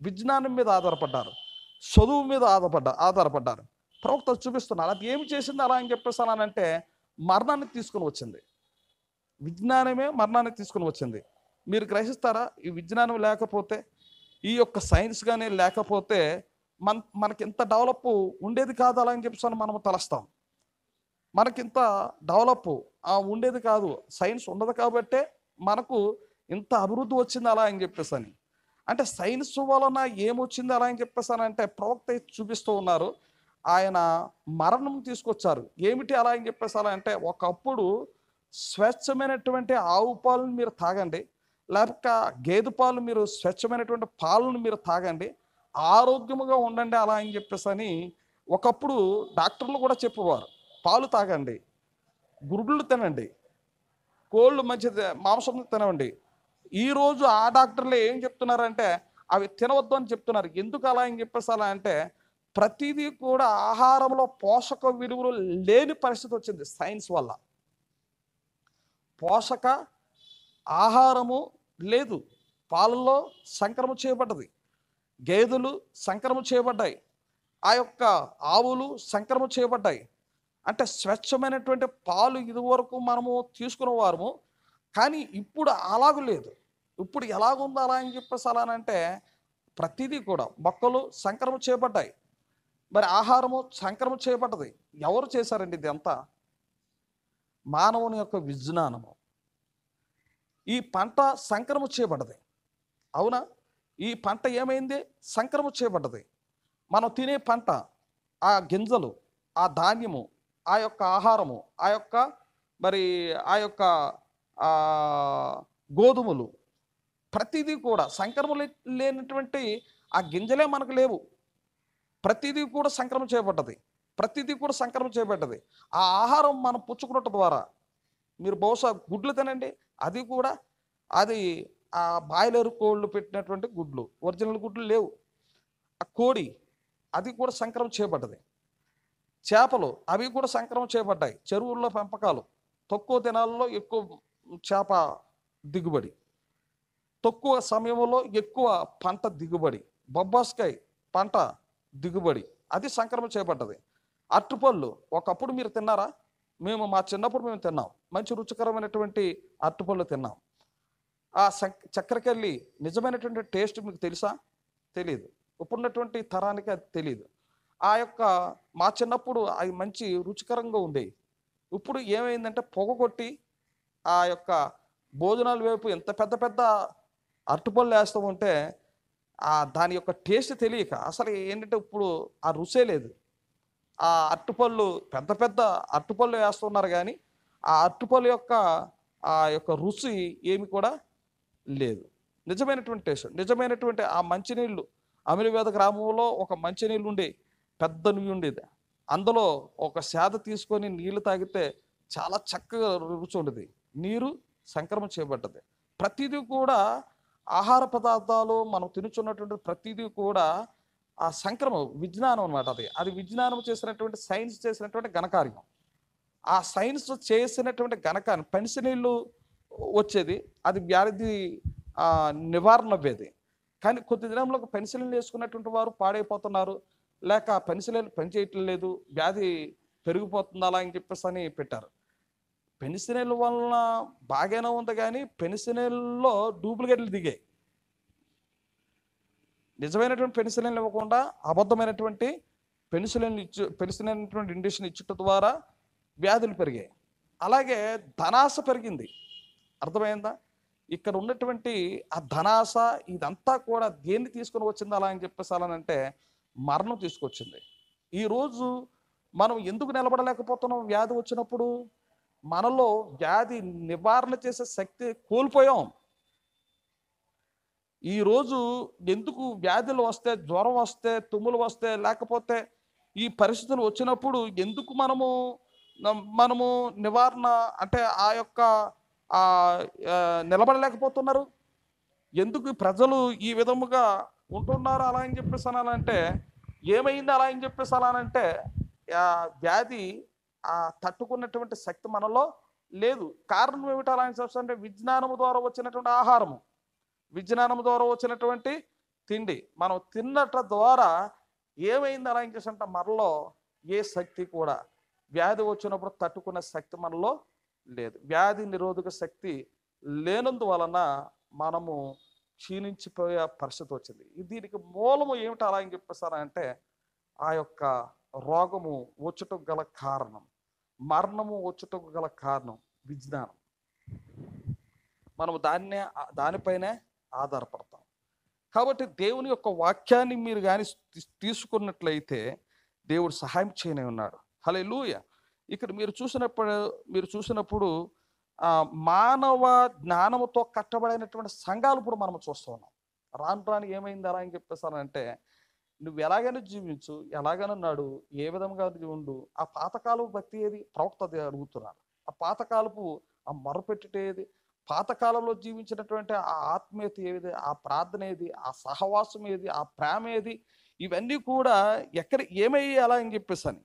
విజ్ఞానం మీద ఆధారపడ్డారు, చదువు మీద ఆధారపడ్డారు. ప్రవక్త చూపిస్తున్నారు. అది ఏమి చేసింది అలా అని చెప్పేసి అంటే మరణాన్ని తీసుకుని వచ్చింది. విజ్ఞానమే మరణాన్ని తీసుకుని వచ్చింది. మీరు గ్రహిస్తారా? ఈ విజ్ఞానం లేకపోతే, ఈ యొక్క సైన్స్ కానీ లేకపోతే మనకి ఇంత డెవలప్ ఉండేది కాదు అలా అని చెప్పేసి మనం తలస్తాం. మనకింత డెవలప్ ఉండేది కాదు, సైన్స్ ఉండదు కాబట్టే మనకు ఇంత అభివృద్ధి వచ్చింది అలా అని చెప్పేసి. అంటే సైన్స్ వలన ఏమొచ్చింది అలా అని చెప్పేసానంటే ప్రవక్త చూపిస్తూ ఉన్నారు. ఆయన మరణం తీసుకొచ్చారు. ఏమిటి అలా అని చెప్పేసి అంటే, ఒకప్పుడు స్వచ్ఛమైనటువంటి ఆవు పాలను మీరు తాగండి, లేక గేదె పాలు మీరు స్వచ్ఛమైనటువంటి పాలను మీరు తాగండి, ఆరోగ్యముగా ఉండండి అలా అని చెప్పేసి ఒకప్పుడు డాక్టర్లు కూడా చెప్పేవారు. పాలు తాగండి, గుడ్లు తినండి, కోళ్ళు మంచిది మాంసం తినండి. ఈరోజు ఆ డాక్టర్లు ఏం చెప్తున్నారంటే అవి తినవద్దు అని చెప్తున్నారు. ఎందుకు అలా అని చెప్పేసి అలా అంటే, ప్రతిదీ కూడా ఆహారంలో పోషక విలువలు లేని పరిస్థితి వచ్చింది సైన్స్ వల్ల. పోషక ఆహారము లేదు. పాలల్లో సంక్రమణ చేయబడ్డది, గేదెలు సంక్రమణ చేయబడ్డాయి, ఆ యొక్క ఆవులు సంక్రమణ చేయబడ్డాయి. అంటే స్వచ్ఛమైనటువంటి పాలు ఇదివరకు మనము తీసుకునేవారము, కానీ ఇప్పుడు అలాగ లేదు. ఇప్పుడు ఎలాగుందో అలా అని చెప్పేసి అలానంటే, ప్రతిదీ కూడా మొక్కలు సంక్రమణ చేయబడ్డాయి, మరి ఆహారము సంక్రమణ చేయబడ్డది. ఎవరు చేశారండి ఇది అంతా? మానవుని యొక్క విజ్ఞానము. ఈ పంట సంక్రమణ చేయబడ్డది, అవునా? ఈ పంట ఏమైంది? సంక్రమణ చేయబడ్డది. మనం తినే పంట, ఆ గింజలు, ఆ ధాన్యము, ఆ యొక్క ఆహారము, ఆ యొక్క మరి ఆ యొక్క గోధుమలు, ప్రతిదీ కూడా సంక్రమణ లేనటువంటి ఆ గింజలే మనకు లేవు. ప్రతిదీ కూడా సంక్రమణ చేయబడ్డది, ప్రతిదీ కూడా సంక్రమణ చేయబడ్డది. ఆ ఆహారం మనం పుచ్చుకున్నట్టు ద్వారా, మీరు బహుశా గుడ్లు తినండి, అది కూడా అది ఆ బాయిలర్ కోళ్ళు పెట్టినటువంటి గుడ్లు, ఒరిజినల్ గుడ్లు లేవు. ఆ కోడి, అది కూడా సంక్రమణ చేయబడ్డది. చేపలు, అవి కూడా సంక్రమణ చేయబడ్డాయి. చెరువుల్లో పెంపకాలు, తక్కువ దినాల్లో ఎక్కువ చేప దిగుబడి, తక్కువ సమయంలో ఎక్కువ పంట దిగుబడి. బొబ్బాస్కాయ పంట దిగుబడి, అది సంక్రమణ చేయబడ్డది. అరటిపళ్ళు ఒకప్పుడు మీరు తిన్నారా? మా చిన్నప్పుడు మేము తిన్నాం, మంచి రుచికరమైనటువంటి అరటిపళ్ళు తిన్నాం. ఆ చక్కెరకెళ్ళి నిజమైనటువంటి టేస్ట్ మీకు తెలుసా? తెలియదు. ఇప్పుడున్నటువంటి తరానికి అది తెలియదు. ఆ యొక్క మా చిన్నప్పుడు అవి మంచి రుచికరంగా ఉండేవి. ఇప్పుడు ఏమైందంటే పొగ కొట్టి ఆ యొక్క భోజనాల వైపు ఎంత పెద్ద పెద్ద అరటిపళ్ళు వేస్తూ ఉంటే దాని యొక్క టేస్ట్ తెలియక అసలు ఏంటంటే ఇప్పుడు ఆ రుచే లేదు. ఆ అరటిపళ్ళు పెద్ద పెద్ద అరటిపళ్ళు వేస్తున్నారు, కానీ ఆ అరటిపళ్ళు యొక్క ఆ యొక్క రుచి ఏమి కూడా లేదు. నిజమైనటువంటి టేస్ట్, నిజమైనటువంటి ఆ మంచినీళ్ళు, అమిలివేద గ్రామంలో ఒక మంచినీళ్ళు ఉండే, పెద్ద నుయ్యి ఉండేది. అందులో ఒక సేద తీసుకొని నీళ్లు తాగితే చాలా చక్కగా రుచి ఉండేది. నీరు సంక్రమణ చేయబడ్డది. ప్రతిదీ కూడా ఆహార పదార్థాలు మనం తినుచున్నటువంటి ప్రతిదీ కూడా ఆ సంక్రమం, విజ్ఞానం అనమాట. అది విజ్ఞానం చేసినటువంటి, సైన్స్ చేసినటువంటి ఘనకార్యం. ఆ సైన్స్ చేసినటువంటి ఘనకార్యం పెన్సినీళ్ళు వచ్చేది, అది వ్యాధి నివారణ అవ్వేది. కానీ కొద్ది దినంలో పెన్సిలిన్ వేసుకున్నటువంటి వారు పాడైపోతున్నారు, లేక పెన్సిలిన్ పనిచేయటం లేదు, వ్యాధి పెరిగిపోతుంది అలా అని చెప్పేసి అని పెట్టారు. పెన్సిలిన్ వలన బాగానే ఉంది, కానీ పెన్సిలిన్లో డూప్లికేట్లు దిగాయి. నిజమైనటువంటి పెన్సిలిన్లు ఇవ్వకుండా అబద్ధమైనటువంటి పెన్సిలిన్ ఇంజెక్షన్ ఇచ్చటం ద్వారా వ్యాధులు పెరిగాయి. అలాగే ధనాశ పెరిగింది. అర్థమైందా? ఇక్కడ ఉన్నటువంటి ఆ ధనాశ ఇదంతా కూడా దేన్ని తీసుకొని వచ్చింది అలా అని చెప్పేసి అలానంటే మరణం తీసుకొచ్చింది. ఈరోజు మనం ఎందుకు నిలబడలేకపోతున్నాం? వ్యాధి వచ్చినప్పుడు మనలో వ్యాధి నివారణ చేసే శక్తి కోల్పోయాం. ఈరోజు ఎందుకు వ్యాధులు వస్తే, జ్వరం వస్తే, తుమ్ములు వస్తే, లేకపోతే ఈ పరిస్థితులు వచ్చినప్పుడు ఎందుకు మనము నివారణ అంటే ఆ యొక్క నిలబడలేకపోతున్నారు? ఎందుకు ప్రజలు ఈ విధముగా ఉంటున్నారు అలా అని చెప్పేసి అనాలంటే, ఏమైంది అలా అని చెప్పేసి అలానంటే వ్యాధి తట్టుకున్నటువంటి శక్తి మనలో లేదు. కారణం ఏమిటి అలా అని చెప్పేసి అంటే, విజ్ఞానము ద్వారా వచ్చినటువంటి ఆహారము, విజ్ఞానం ద్వారా వచ్చినటువంటి తిండి, మనం తిన్నట్ల ద్వారా ఏమైంది అలా అని చెప్పేసి అంటే మనలో ఏ శక్తి కూడా వ్యాధి వచ్చినప్పుడు తట్టుకునే శక్తి మనలో లేదు. వ్యాధి నిరోధక శక్తి లేనందువలన మనము క్షీణించిపోయే పరిస్థితి వచ్చింది. దీనికి మూలము ఏమిటి అలా అని చెప్పేసారంటే ఆ యొక్క రోగము వచ్చుటకు గల కారణం, మరణము వచ్చుటకు గల కారణం విజ్ఞానం. మనము దానిపైనే ఆధారపడతాం. కాబట్టి దేవుని యొక్క వాక్యాన్ని మీరు కానీ తీసుకున్నట్లయితే దేవుడు సహాయం చేయనే ఉన్నాడు. హల్లెలూయా. ఇక్కడ మీరు చూసినప్పుడు మానవ జ్ఞానముతో కట్టబడినటువంటి సంఘాలు ఇప్పుడు మనం చూస్తూ ఉన్నాం. రాను ఏమైంది అలా అని చెప్పేసానంటే నువ్వు ఎలాగైనా జీవించు, ఎలాగైనా నాడు, ఏ విధంగా ఉండు. ఆ పాతకాలపు భక్తి ఏది? ప్రవక్త అడుగుతున్నారు. ఆ పాతకాలపు ఆ మొరపెట్టుట ఏది? పాతకాలంలో జీవించినటువంటి ఆ ఆత్మీయత ఏది? ఆ ప్రార్థన ఏది? ఆ సహవాసం ఏది? ఆ ప్రేమ ఏది? ఇవన్నీ కూడా ఏమయ్యి అలా అని చెప్పేసాను.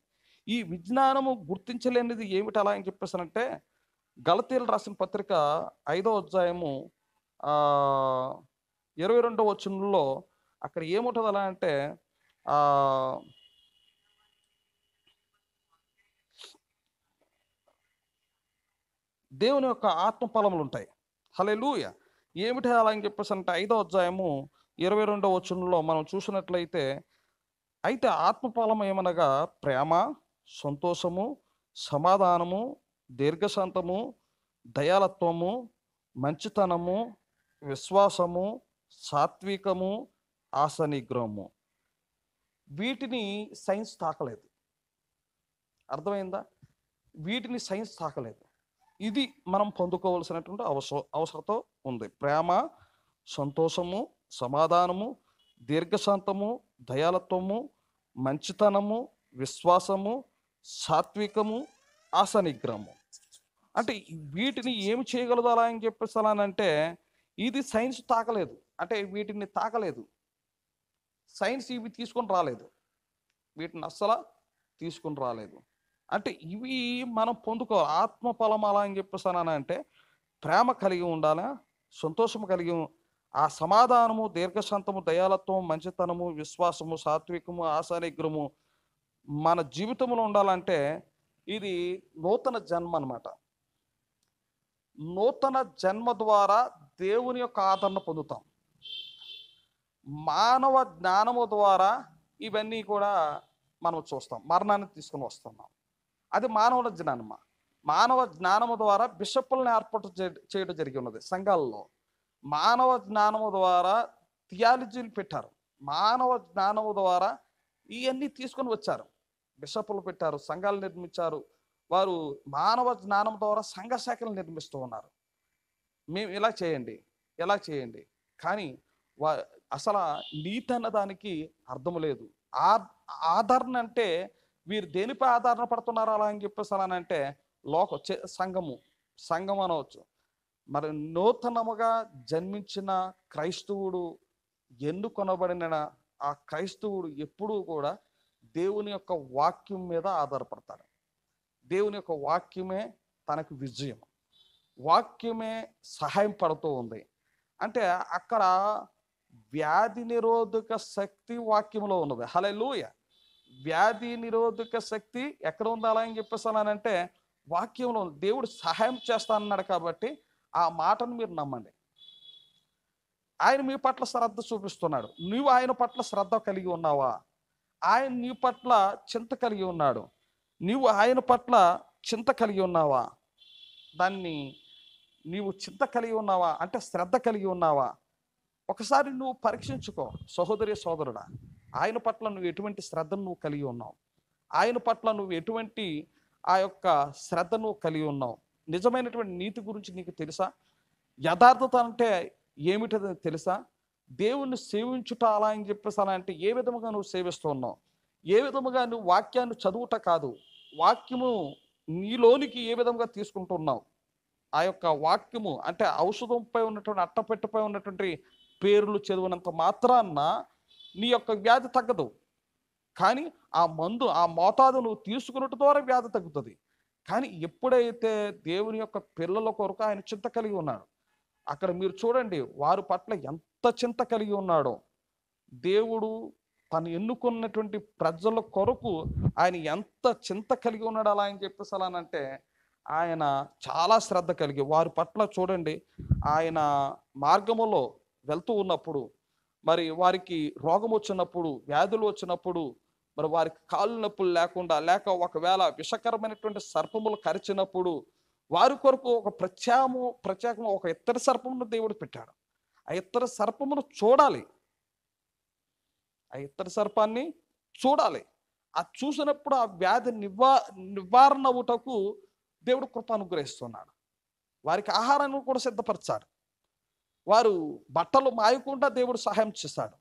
ఈ విజ్ఞానము గుర్తించలేనిది ఏమిటి అలా అని చెప్పేసానంటే గలతీయులు రాసిన పత్రిక 5వ అధ్యాయము 22వ వచనంలో అక్కడ ఏముంటుంది అలా అంటే దేవుని యొక్క ఆత్మ ఫలములు ఉంటాయి. హల్లెలూయా. ఏమిటి అలా అని చెప్పేసి అంటే 5వ అధ్యాయము 22వ వచనంలో మనం చూసినట్లయితే, అయితే ఆత్మఫలం ఏమనగా ప్రేమ, సంతోషము, సమాధానము, దీర్ఘశాంతము, దయాళత్వము, మంచితనము, విశ్వాసము, సాత్వికము, ఆశానిగ్రహము. వీటిని సైన్స్ తాకలేదు. అర్థమైందా? వీటిని సైన్స్ తాకలేదు. ఇది మనం పొందుకోవాల్సినటువంటి అవసరత ఉంది. ప్రేమ, సంతోషము, సమాధానము, దీర్ఘశాంతము, దయాళత్వము, మంచితనము, విశ్వాసము, సాత్వికము, ఆశానిగ్రహము. అంటే వీటిని ఏమి చేయగలదు అలా అని చెప్పేసి అలానంటే ఇది సైన్స్ తాకలేదు. అంటే వీటిని తాకలేదు. సైన్స్ ఇవి తీసుకొని రాలేదు. వీటిని అస్సలు తీసుకొని రాలేదు. అంటే ఇవి మనం పొందుకోవాలి. ఆత్మఫలం అలా అని చెప్పేసానంటే ప్రేమ కలిగి ఉండాలి, సంతోషం కలిగి, ఆ సమాధానము, దీర్ఘశాంతము, దయాళత్వం, మంచితనము, విశ్వాసము, సాత్వికము, ఆశానిగ్రహము మన జీవితంలో ఉండాలంటే ఇది నూతన జన్మ అన్నమాట. నూతన జన్మ ద్వారా దేవుని యొక్క ఆదరణ పొందుతాం. మానవ జ్ఞానము ద్వారా ఇవన్నీ కూడా మనం చూస్తాం. మరణాన్ని తీసుకుని వస్తున్నాం. అది మానవుల జ్ఞానమా? మానవ జ్ఞానము ద్వారా బిషప్పులను ఏర్పాటు చేయడం జరిగి ఉన్నది సంఘాలలో. మానవ జ్ఞానము ద్వారా థియాలజీలు పెట్టారు. మానవ జ్ఞానము ద్వారా ఇవన్నీ తీసుకొని వచ్చారు. బిషప్పులు పెట్టారు, సంఘాలు నిర్మించారు. వారు మానవ జ్ఞానం ద్వారా సంఘ శాఖలు నిర్మిస్తూ ఉన్నారు. మేము ఇలా చేయండి, ఎలా చేయండి. కానీ అసలు నీతి అన్న దానికి అర్థం లేదు. ఆదరణ అంటే వీరు దేనిపై ఆధారణ పడుతున్నారు అలా అని చెప్పేసి అలా అంటే సంఘం అనవచ్చు. మరి నూతనముగా జన్మించిన క్రైస్తవుడు, ఎన్నుకొనబడిన ఆ క్రైస్తవుడు ఎప్పుడూ కూడా దేవుని యొక్క వాక్యం మీద ఆధారపడతాడు. దేవుని యొక్క వాక్యమే తనకు విజయం, వాక్యమే సహాయం పడుతూ ఉంది. అంటే అక్కడ వ్యాధి నిరోధక శక్తి వాక్యంలో ఉన్నది. హల్లెలూయా. వ్యాధి నిరోధక శక్తి ఎక్కడ ఉందా అలా అని చెప్పేసానంటే వాక్యంలో ఉంది. దేవుడు సహాయం చేస్తానన్నాడు కాబట్టి ఆ మాటను మీరు నమ్మండి. ఆయన మీ పట్ల శ్రద్ధ చూపిస్తున్నాడు. నువ్వు ఆయన పట్ల శ్రద్ధ కలిగి ఉన్నావా? ఆయన నీ పట్ల చింత కలిగి ఉన్నాడు. నీవు ఆయన పట్ల చింత కలిగి ఉన్నావా? నీవు చింత కలిగి ఉన్నావా అంటే శ్రద్ధ కలిగి ఉన్నావా? ఒకసారి నువ్వు పరీక్షించుకో సహోదరి సోదరుడా. ఆయన పట్ల నువ్వు ఎటువంటి శ్రద్ధను నువ్వు కలిగి ఉన్నావు? ఆయన పట్ల నువ్వు ఎటువంటి ఆ యొక్క శ్రద్ధ నువ్వు కలిగి ఉన్నావు? నిజమైనటువంటి నీతి గురించి నీకు తెలుసా? యథార్థత అంటే ఏమిటో తెలుసా? దేవుణ్ణి సేవించుట అలా అని చెప్పేసి అలా అంటే ఏ విధముగా నువ్వు సేవిస్తూ ఉన్నావు? ఏ విధముగా నువ్వు వాక్యాన్ని చదువుట కాదు, వాక్యము నీలోనికి ఏ విధంగా తీసుకుంటున్నావు? ఆ యొక్క వాక్యము అంటే ఔషధంపై ఉన్నటువంటి అట్టపెట్టపై ఉన్నటువంటి పేర్లు చదివినంత మాత్రాన నీ యొక్క వ్యాధి తగ్గదు. కానీ ఆ మందు, ఆ మోతాదు నువ్వు తీసుకున్నట్టు ద్వారా వ్యాధి తగ్గుతుంది. కానీ ఎప్పుడైతే దేవుని యొక్క పిల్లల కొరకు ఆయన చింత కలిగి ఉన్నాడు, అక్కడ మీరు చూడండి వారి పట్ల ఎంత చింత కలిగి ఉన్నాడో. దేవుడు తను ఎన్నుకున్నటువంటి ప్రజల కొరకు ఆయన ఎంత చింత కలిగి ఉన్నాడు అలా అని చెప్పేసి అలానంటే ఆయన చాలా శ్రద్ధ కలిగి వారి పట్ల చూడండి. ఆయన మార్గములో వెళ్తూ ఉన్నప్పుడు, మరి వారికి రోగం వచ్చినప్పుడు, వ్యాధులు వచ్చినప్పుడు, మరి వారికి కాళ్ళు నొప్పులు లేకుండా, లేక ఒకవేళ విషకరమైనటువంటి సర్పములు కరిచినప్పుడు వారి కొరకు ఒక ప్రత్యేకము ఒక ఇత్తడి సర్పమును దేవుడు పెట్టాడు. ఆ ఇత్తడి సర్పమును చూడాలి. ఆ ఇత్తడి సర్పాన్ని చూడాలి. అది చూసినప్పుడు ఆ వ్యాధి నివారణ అవుటకు దేవుడు కృప అనుగ్రహిస్తున్నాడు. వారికి ఆహారాన్ని కూడా సిద్ధపరిచాడు. వారు బట్టలు మాయకుండా దేవుడు సహాయం చేశాడు.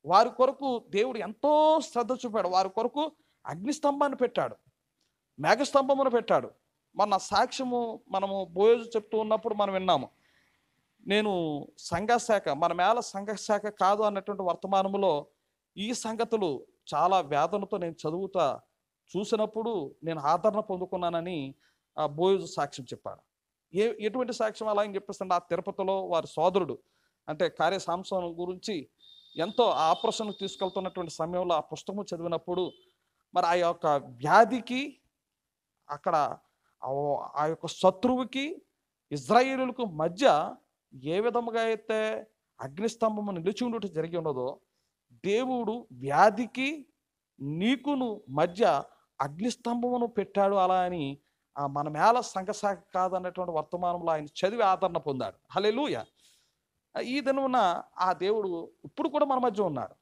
వారి కొరకు దేవుడు ఎంతో శ్రద్ధ చూపాడు. వారి కొరకు అగ్నిస్తంభాన్ని పెట్టాడు, మేఘస్తంభమును పెట్టాడు. మన సాక్ష్యము మనము బోయజు చెప్తూ ఉన్నప్పుడు మనం విన్నాము. నేను సంఘశాఖ, మన మేళ సంఘశాఖ కాదు అన్నటువంటి వర్తమానములో ఈ సంగతులు చాలా వేదనతో నేను చదువుతా చూసినప్పుడు నేను ఆదరణ పొందుకున్నానని బోయజు సాక్ష్యం చెప్పాడు. ఎటువంటి సాక్ష్యం అలా అని చెప్పేస్తుంటే, ఆ తిరుపతిలో వారి సోదరుడు అంటే కార్య సాంసోను గురించి ఎంతో ఆపరేషన్కి తీసుకెళ్తున్నటువంటి సమయంలో ఆ పుస్తకం చదివినప్పుడు, మరి ఆ యొక్క వ్యాధికి అక్కడ ఆ యొక్క శత్రువుకి ఇజ్రాయేలులకు మధ్య ఏ విధముగా అయితే అగ్నిస్తంభము నిలిచి ఉండటం జరిగి ఉన్నదో, దేవుడు వ్యాధికి నీకును మధ్య అగ్నిస్తంభమును పెట్టాడు అలా అని మన మేళ సంఘశాఖ కాదన్నటువంటి వర్తమానంలో ఆయన చదివి ఆదరణ పొందాడు. హల్లెలూయా. ఈ దినమున ఆ దేవుడు ఇప్పుడు కూడా మన మధ్య ఉన్నాడు.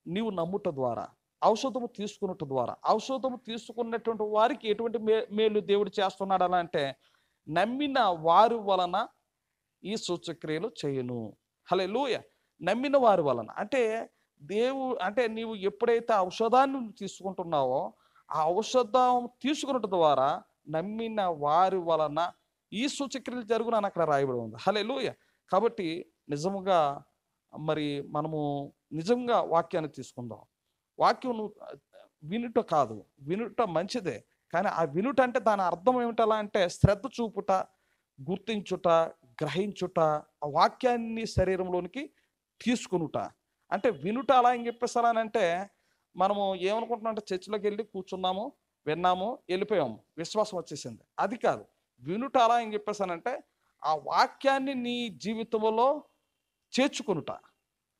నీవు నమ్ముట ద్వారా, ఔషధము తీసుకున్నట్టు ద్వారా, ఔషధము తీసుకున్నటువంటి వారికి ఎటువంటి మేలు దేవుడు చేస్తున్నాడు అలా అంటే, నమ్మిన వారి వలన ఈ సూచక్రియలు చేయను. హల్లెలూయా. నమ్మిన వారి వలన అంటే అంటే నీవు ఎప్పుడైతే ఔషధాన్ని తీసుకుంటున్నావో ఆ ఔషధం తీసుకున్నట్టు ద్వారా నమ్మిన వారి వలన ఈ సూచక్రియలు జరుగునని అక్కడ రాయబడి ఉంది. హల్లెలూయా. కాబట్టి నిజముగా మరి మనము నిజంగా వాక్యాన్ని తీసుకుందాం. వాక్యం వినుట కాదు, వినుట మంచిదే, కానీ ఆ వినుట అంటే దాని అర్థం ఏమిటలా అంటే శ్రద్ధ చూపుట, గుర్తించుట, గ్రహించుట, ఆ వాక్యాన్ని శరీరంలోనికి తీసుకునుట. అంటే వినుట అలా అని చెప్పేసి అలా అంటే మనము ఏమనుకుంటున్నాం అంటే చర్చిలోకి వెళ్ళి కూర్చున్నాము, విన్నాము, వెళ్ళిపోయాము, విశ్వాసం వచ్చేసింది. అది కాదు. వినుట అలా అని చెప్పేసానంటే ఆ వాక్యాన్ని నీ జీవితంలో చేర్చుకునుట,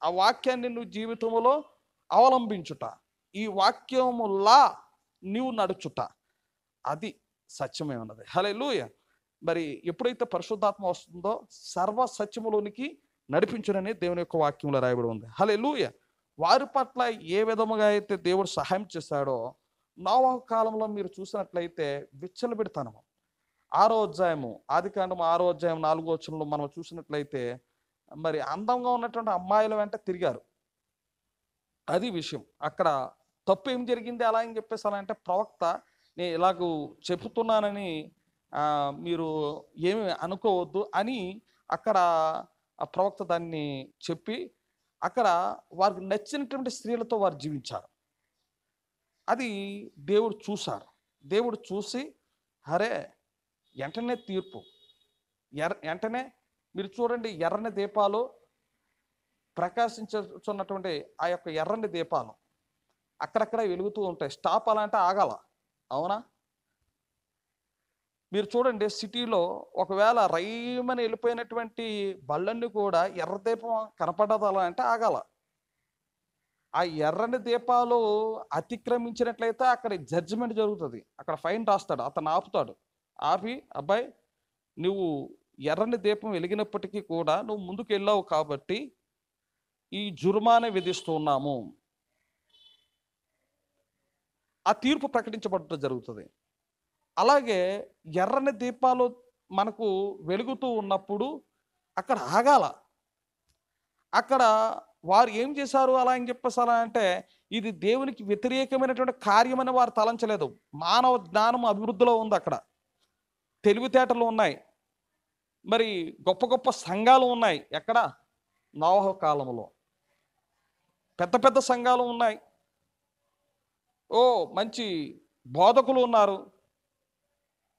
ఆ వాక్యాన్ని నువ్వు జీవితంలో అవలంబించుట, ఈ వాక్యములా నీవు నడుచుట, అది సత్యమే ఉన్నది. హల్లెలూయా. మరి ఎప్పుడైతే పరిశుద్ధాత్మ వస్తుందో సర్వ సత్యములోనికి నడిపించునని దేవుని యొక్క వాక్యంలో రాయబడి ఉంది. హల్లెలూయా. వారి పట్ల ఏ విధముగా అయితే దేవుడు సహాయం చేశాడో, నోవహు కాలంలో మీరు చూసినట్లయితే విచ్చలబెడతానము 6వ అధ్యాయము, ఆదికాండము 6వ అధ్యాయం 4వ వచనంలో మనం చూసినట్లయితే మరి అందంగా ఉన్నటువంటి అమ్మాయిల వెంట తిరిగారు. అది విషయం. అక్కడ తప్పు ఏం జరిగింది అలా అని చెప్పేసి అలా అంటే, ప్రవక్త నేను ఇలాగూ చెబుతున్నానని మీరు ఏమి అనుకోవద్దు అని అక్కడ ఆ ప్రవక్త దాన్ని చెప్పి అక్కడ వారికి నచ్చినటువంటి స్త్రీలతో వారు జీవించారు. అది దేవుడు చూశారు. దేవుడు చూసి అరే వెంటనే తీర్పు, వెంటనే మీరు చూడండి, ఎర్రని దీపాలు ప్రకాశించున్నటువంటి ఆ యొక్క ఎర్రని దీపాలు అక్కడక్కడ వెలుగుతూ ఉంటాయి. స్టాప్ అలా అంటే ఆగాల, అవునా? మీరు చూడండి, సిటీలో ఒకవేళ రైమని వెళ్ళిపోయినటువంటి బళ్ళన్నీ కూడా ఎర్ర దీపం కనపడదు అలా అంటే ఆగాల. ఆ ఎర్రని దీపాలు అతిక్రమించినట్లయితే అక్కడ జడ్జిమెంట్ జరుగుతుంది. అక్కడ ఫైన్ రాస్తాడు, అతను ఆపుతాడు. ఆపి అబ్బాయి నువ్వు ఎర్రని దీపం వెలిగినప్పటికీ కూడా నువ్వు ముందుకు వెళ్ళావు కాబట్టి ఈ జుర్మానే విధిస్తున్నాము. ఆ తీర్పు ప్రకటించబడటం జరుగుతుంది. అలాగే ఎర్రని దీపాలు మనకు వెలుగుతూ ఉన్నప్పుడు అక్కడ ఆగాల. అక్కడ వారు ఏం చేశారు అలా అని చెప్పేసి అలా అంటే ఇది దేవునికి వ్యతిరేకమైనటువంటి కార్యమని వారు తలంచలేదు. మానవ జ్ఞానం అభివృద్ధిలో ఉంది, అక్కడ తెలివితేటలు ఉన్నాయి, మరి గొప్ప గొప్ప సంఘాలు ఉన్నాయి. ఎక్కడ? నోవహు కాలంలో పెద్ద పెద్ద సంఘాలు ఉన్నాయి. మంచి బోధకులు ఉన్నారు.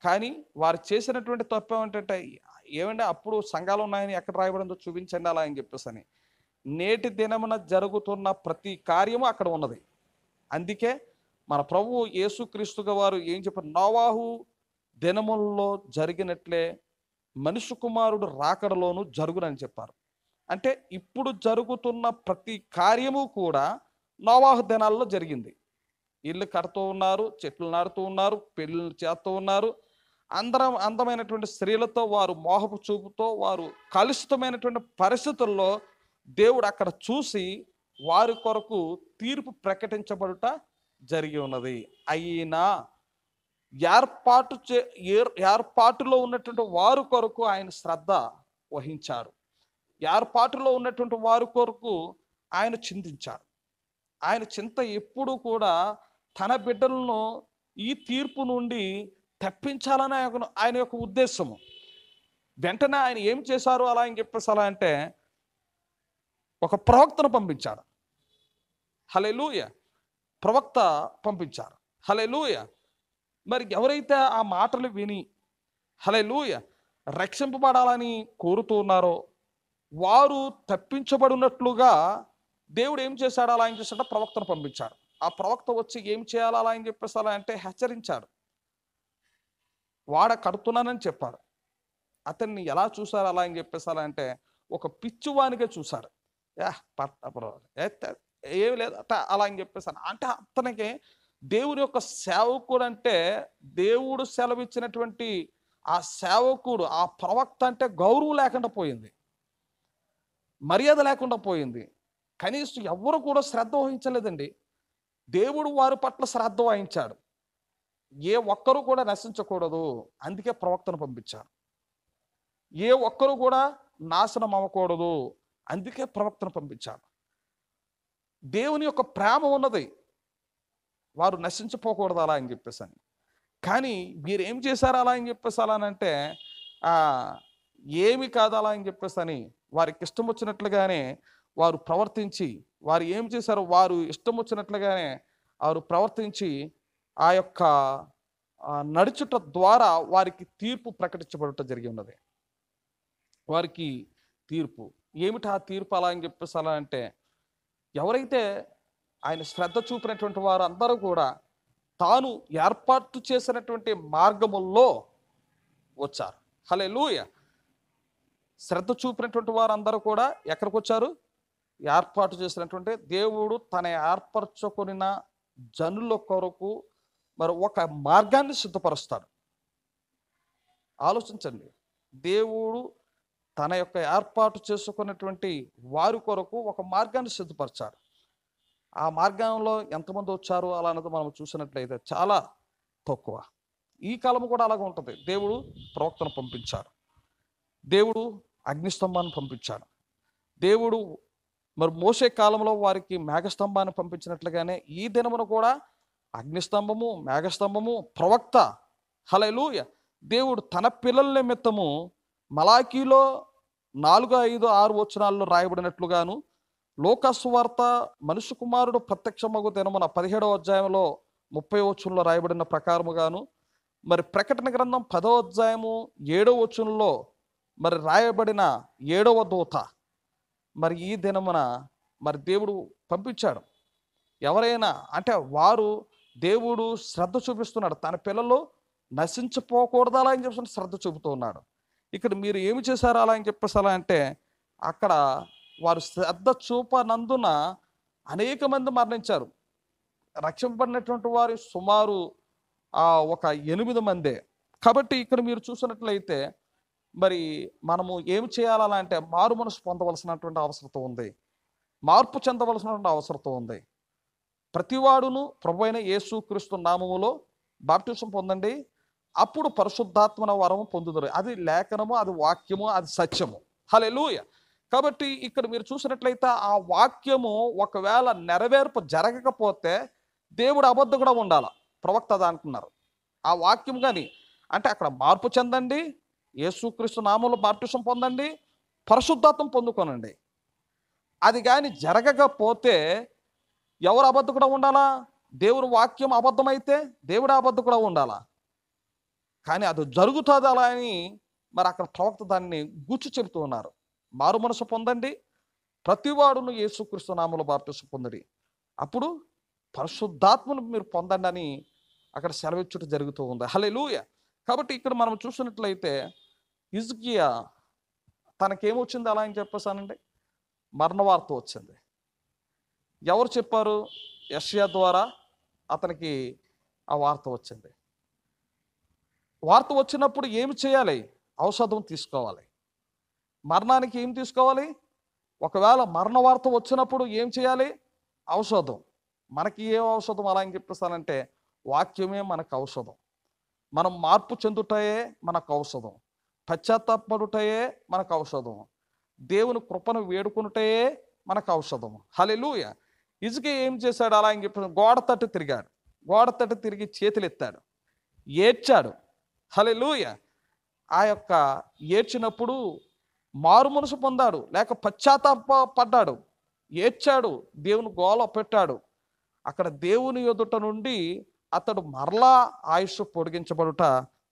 కానీ వారు చేసినటువంటి తప్పు ఏమిటంటే, ఏమంటే అప్పుడు సంఘాలు ఉన్నాయని ఎక్కడ రాయబడిందో చూపించండి అలా అని చెప్పేసి అని. నేటి దినమున జరుగుతున్న ప్రతి కార్యము అక్కడ ఉన్నది. అందుకే మన ప్రభువు యేసుక్రీస్తుగా వారు ఏం చెప్పారు? నోవహు దినముల్లో జరిగినట్లే మనుష్య కుమారుడు రాకడలోను జరుగునని చెప్పారు. అంటే ఇప్పుడు జరుగుతున్న ప్రతి కార్యము కూడా నోవాహు దినాల్లో జరిగింది. ఇల్లు కడుతూ ఉన్నారు, చెట్లు నాటుతూ ఉన్నారు, పెళ్ళిళ్ళు చేస్తూ ఉన్నారు. అందమైనటువంటి స్త్రీలతో వారు మోహపు చూపుతో వారు కలుషితమైనటువంటి పరిస్థితుల్లో దేవుడు అక్కడ చూసి వారి కొరకు తీర్పు ప్రకటించబడుట జరిగి ఉన్నది. అయినా ఏర్పాటులో ఉన్నటువంటి వారి కొరకు ఆయన శ్రద్ధ వహించారు. ఏర్పాటులో ఉన్నటువంటి వారి కొరకు ఆయన చింతించారు. ఆయన చింత ఎప్పుడు కూడా తన బిడ్డలను ఈ తీర్పు నుండి తప్పించాలని ఆయన యొక్క ఉద్దేశము. వెంటనే ఆయన ఏం చేశారు అలా అని చెప్పేసి అలా అంటే ఒక ప్రవక్తను పంపించాడు. హల్లెలూయా. ప్రవక్త పంపించారు. హల్లెలూయా. మరి ఎవరైతే ఆ మాటలు విని హల్లెలూయా రక్షింపబడాలని కోరుతూ ఉన్నారో వారు తప్పించబడినట్లుగా దేవుడు ఏం చేశాడు అలా ఏం చేశాడో ప్రవక్తను పంపించాడు. ఆ ప్రవక్త వచ్చి ఏం చేయాలి అలా అని చెప్పేసి అలా అంటే హెచ్చరించాడు. వాడ కడుతున్నానని చెప్పాడు. అతన్ని ఎలా చూశారు అలా అని చెప్పేసి అలా అంటే ఒక పిచ్చివానిగా చూశారు. ఏమి లేదు అలా అని చెప్పేసి అంటే అతనికి దేవుని యొక్క సేవకుడు అంటే దేవుడు సెలవిచ్చినటువంటి ఆ సేవకుడు ఆ ప్రవక్త అంటే గౌరవం లేకుండా పోయింది, మర్యాద లేకుండా పోయింది. కనీసం ఎవరు కూడా శ్రద్ధ వహించలేదండి. దేవుడు వారి పట్ల శ్రద్ధ వహించాడు. ఏ ఒక్కరు కూడా నశించకూడదు, అందుకే ప్రవక్తను పంపించారు. ఏ ఒక్కరు కూడా నాశనం అవ్వకూడదు, అందుకే ప్రవక్తను పంపించాడు. దేవుని యొక్క ప్రేమ ఉన్నది, వారు నశించిపోకూడదు అలా అని చెప్పేసి అని. కానీ మీరు ఏం చేశారు అలా అని చెప్పేసి అలా అంటే ఏమి కాదు అలా అని చెప్పేసి అని వారికి ఇష్టం వచ్చినట్లుగానే వారు ప్రవర్తించి వారు ఏం చేశారో వారు ఇష్టం వచ్చినట్లుగానే వారు ప్రవర్తించి ఆ యొక్క నడుచుట ద్వారా వారికి తీర్పు ప్రకటించబడటం జరిగి ఉన్నది. వారికి తీర్పు ఏమిటి ఆ తీర్పు అలా అని చెప్పేసి అలా అంటే ఎవరైతే ఆయన శ్రద్ధ చూపినటువంటి వారు అందరూ కూడా తాను ఏర్పాటు చేసినటువంటి మార్గముల్లో వచ్చారు. హల్లెలూయా. శ్రద్ధ చూపినటువంటి వారు అందరూ కూడా ఎక్కడికి వచ్చారు? ఏర్పాటు చేసినటువంటి దేవుడు తన ఏర్పరచుకొనిన జనుల కొరకు మరి ఒక మార్గాన్ని సిద్ధపరుస్తాడు. ఆలోచించండి, దేవుడు తన యొక్క ఏర్పాటు చేసుకున్నటువంటి వారి కొరకు ఒక మార్గాన్ని సిద్ధపరచాడు. ఆ మార్గంలో ఎంతమంది వచ్చారు అలా అన్నది మనం చూసినట్లయితే చాలా తక్కువ. ఈ కాలం కూడా అలాగే ఉంటుంది. దేవుడు ప్రవక్తను పంపించాడు, దేవుడు అగ్నిస్తంభాన్ని పంపించాడు, దేవుడు మరి మోసే కాలంలో వారికి మేఘస్తంభాన్ని పంపించినట్లుగానే ఈ దినమును కూడా అగ్నిస్తంభము మేఘస్తంభము ప్రవక్త. హల్లెలూయా. దేవుడు తన పిల్లల నిమిత్తము మలాకీలో 4, 5, 6 వచనాల్లో రాయబడినట్లుగాను లోకస్వార్త మనుష్య కుమారుడు ప్రత్యక్షమగు దినమున 17వ అధ్యాయంలో 30వ వచనంలో రాయబడిన ప్రకారముగాను మరి ప్రకటన గ్రంథం 10వ అధ్యాయము 7వ వచనంలో మరి రాయబడిన 7వ దూత మరి ఈ దినమున మరి దేవుడు పంపించాడు. ఎవరైనా అంటే వారు దేవుడు శ్రద్ధ చూపిస్తున్నాడు, తన పిల్లలు నశించిపోకూడదు అలా అని చెప్పి శ్రద్ధ చూపుతూ ఉన్నాడు. ఇక్కడ మీరు ఏమి చేశారు అలా అని చెప్పేసి అలా అంటే అక్కడ వారు శ్రద్ధ చూపనందున అనేక మంది మరణించారు. రక్షింపబడినటువంటి వారు సుమారు ఒక 8 మందే. కాబట్టి ఇక్కడ మీరు చూసినట్లయితే మరి మనము ఏమి చేయాలా అంటే మారు మనసు పొందవలసినటువంటి అవసరం ఉంది, మార్పు చెందవలసినటువంటి అవసరం ఉంది. ప్రతివాడును ప్రభువైన యేసుక్రీస్తు నామములో బాప్టిజం పొందండి, అప్పుడు పరిశుద్ధాత్మన వరము పొందుదురు. అది లేఖనము, అది వాక్యము, అది సత్యము. హల్లెలూయా. కాబట్టి ఇక్కడ మీరు చూసినట్లయితే ఆ వాక్యము ఒకవేళ నెరవేర్పు జరగకపోతే దేవుడు అబద్ధకుడా ఉండాల. ప్రవక్త అది అంటున్నారు. ఆ వాక్యం కానీ అంటే అక్కడ మార్పు చెందండి, యేసుక్రీస్తు నామములో బాప్టిజం పొందండి, పరిశుద్ధాత్మ పొందుకోనండి. అది కానీ జరగకపోతే ఎవరు అబద్ధకుడా ఉండాలా? దేవుని వాక్యం అబద్ధమైతే దేవుడు అబద్ధకుడా ఉండాలా. కానీ అది జరుగుతుంది అలా అని మరి అక్కడ ప్రవక్త దాన్ని గుర్తు చెబుతూ ఉన్నారు. మారు మనసు పొందండి, ప్రతివాడును యేసుక్రీస్తు నామములో బాప్టిజం పొందండి, అప్పుడు పరిశుద్ధాత్మను మీరు పొందండి అని అక్కడ సెలవిచ్చుట జరుగుతూ ఉంది. హల్లెలూయా. కాబట్టి ఇక్కడ మనం చూసినట్లయితే హిజ్కియా తనకేమొచ్చింది అలా అని చెప్పేసానండి, మరణ వార్త వచ్చింది. ఎవరు చెప్పారు? యెషయా ద్వారా అతనికి ఆ వార్త వచ్చింది. వార్త వచ్చినప్పుడు ఏమి చేయాలి? ఔషధం తీసుకోవాలి. మరణానికి ఏం తీసుకోవాలి? ఒకవేళ మరణ వార్త వచ్చినప్పుడు ఏం చేయాలి? ఔషధం. మనకి ఏ ఔషధం అలా అని చెప్పేసానంటే, వాక్యమే మనకు ఔషధం. మనం మార్పు చెందుటయే మనకు ఔషధం. పశ్చాత్తాపడుటయే మనకు ఔషధం. దేవుని కృపను వేడుకునుటయే మనకు ఔషధం. హల్లెలూయా. హిజ్కియా ఏం చేశాడు అలా అని చెప్పి? గోడ తట్టు తిరిగాడు. గోడ తట్టు తిరిగి చేతులు ఎత్తాడు, ఏడ్చాడు. హల్లెలూయా. ఆ యొక్క ఏడ్చినప్పుడు మారు మనసు పొందాడు, లేక పశ్చాత్తాపడ్డాడు, ఏడ్చాడు, దేవుని గోల పెట్టాడు. అక్కడ దేవుని ఎదుట నుండి అతడు మరలా ఆయుష్ పొడిగించబడుట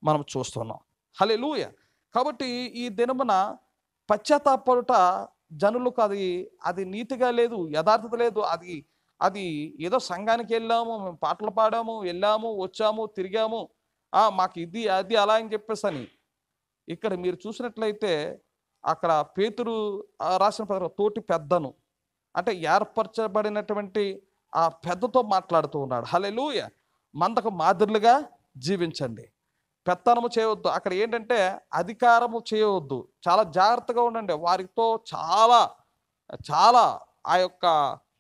మనం చూస్తున్నాం. హల్లెలూయా. కాబట్టి ఈ దినమున పశ్చాత్తాపడుట జనులకు అది నీతిగా లేదు, యథార్థత లేదు. అది ఏదో సంఘానికి వెళ్ళాము, మేము పాటలు పాడాము, వెళ్ళాము, వచ్చాము, తిరిగాము, మాకు ఇది అది అలా అని చెప్పేసని. ఇక్కడ మీరు చూసినట్లయితే అక్కడ పేతురు రాసిన పత్రిక తోటి పెద్దను, అంటే ఏర్పరచబడినటువంటి ఆ పెద్దతో మాట్లాడుతూ ఉన్నాడు. హల్లెలూయా. మందకు మాదిరిగా జీవించండి, పెత్తనము చేయవద్దు. అక్కడ ఏంటంటే అధికారము చేయవద్దు, చాలా జాగ్రత్తగా ఉండండి. వారితో చాలా చాలా ఆ యొక్క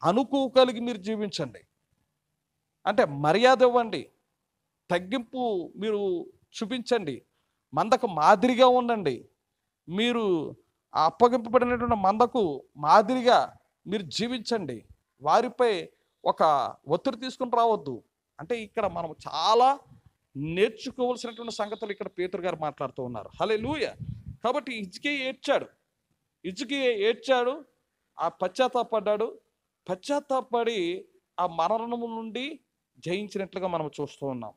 అనుకువ కలిగి మీరు జీవించండి. అంటే మర్యాద ఇవ్వండి, తగ్గింపు మీరు చూపించండి, మందకు మాదిరిగా ఉండండి. మీరు అప్పగింపబడినటువంటి మందకు మాదిరిగా మీరు జీవించండి. వారిపై ఒక ఒత్తిడి తీసుకుని రావద్దు. అంటే ఇక్కడ మనం చాలా నేర్చుకోవాల్సినటువంటి సంగతులు ఇక్కడ పేతురు గారు మాట్లాడుతూ ఉన్నారు. హల్లెలూయా. కాబట్టి హిజ్కియా ఏడ్చాడు, ఆ పశ్చాత్తాపడ్డాడు. పశ్చాత్తాపడి ఆ మరణము నుండి జయించినట్లుగా మనం చూస్తూ ఉన్నాం.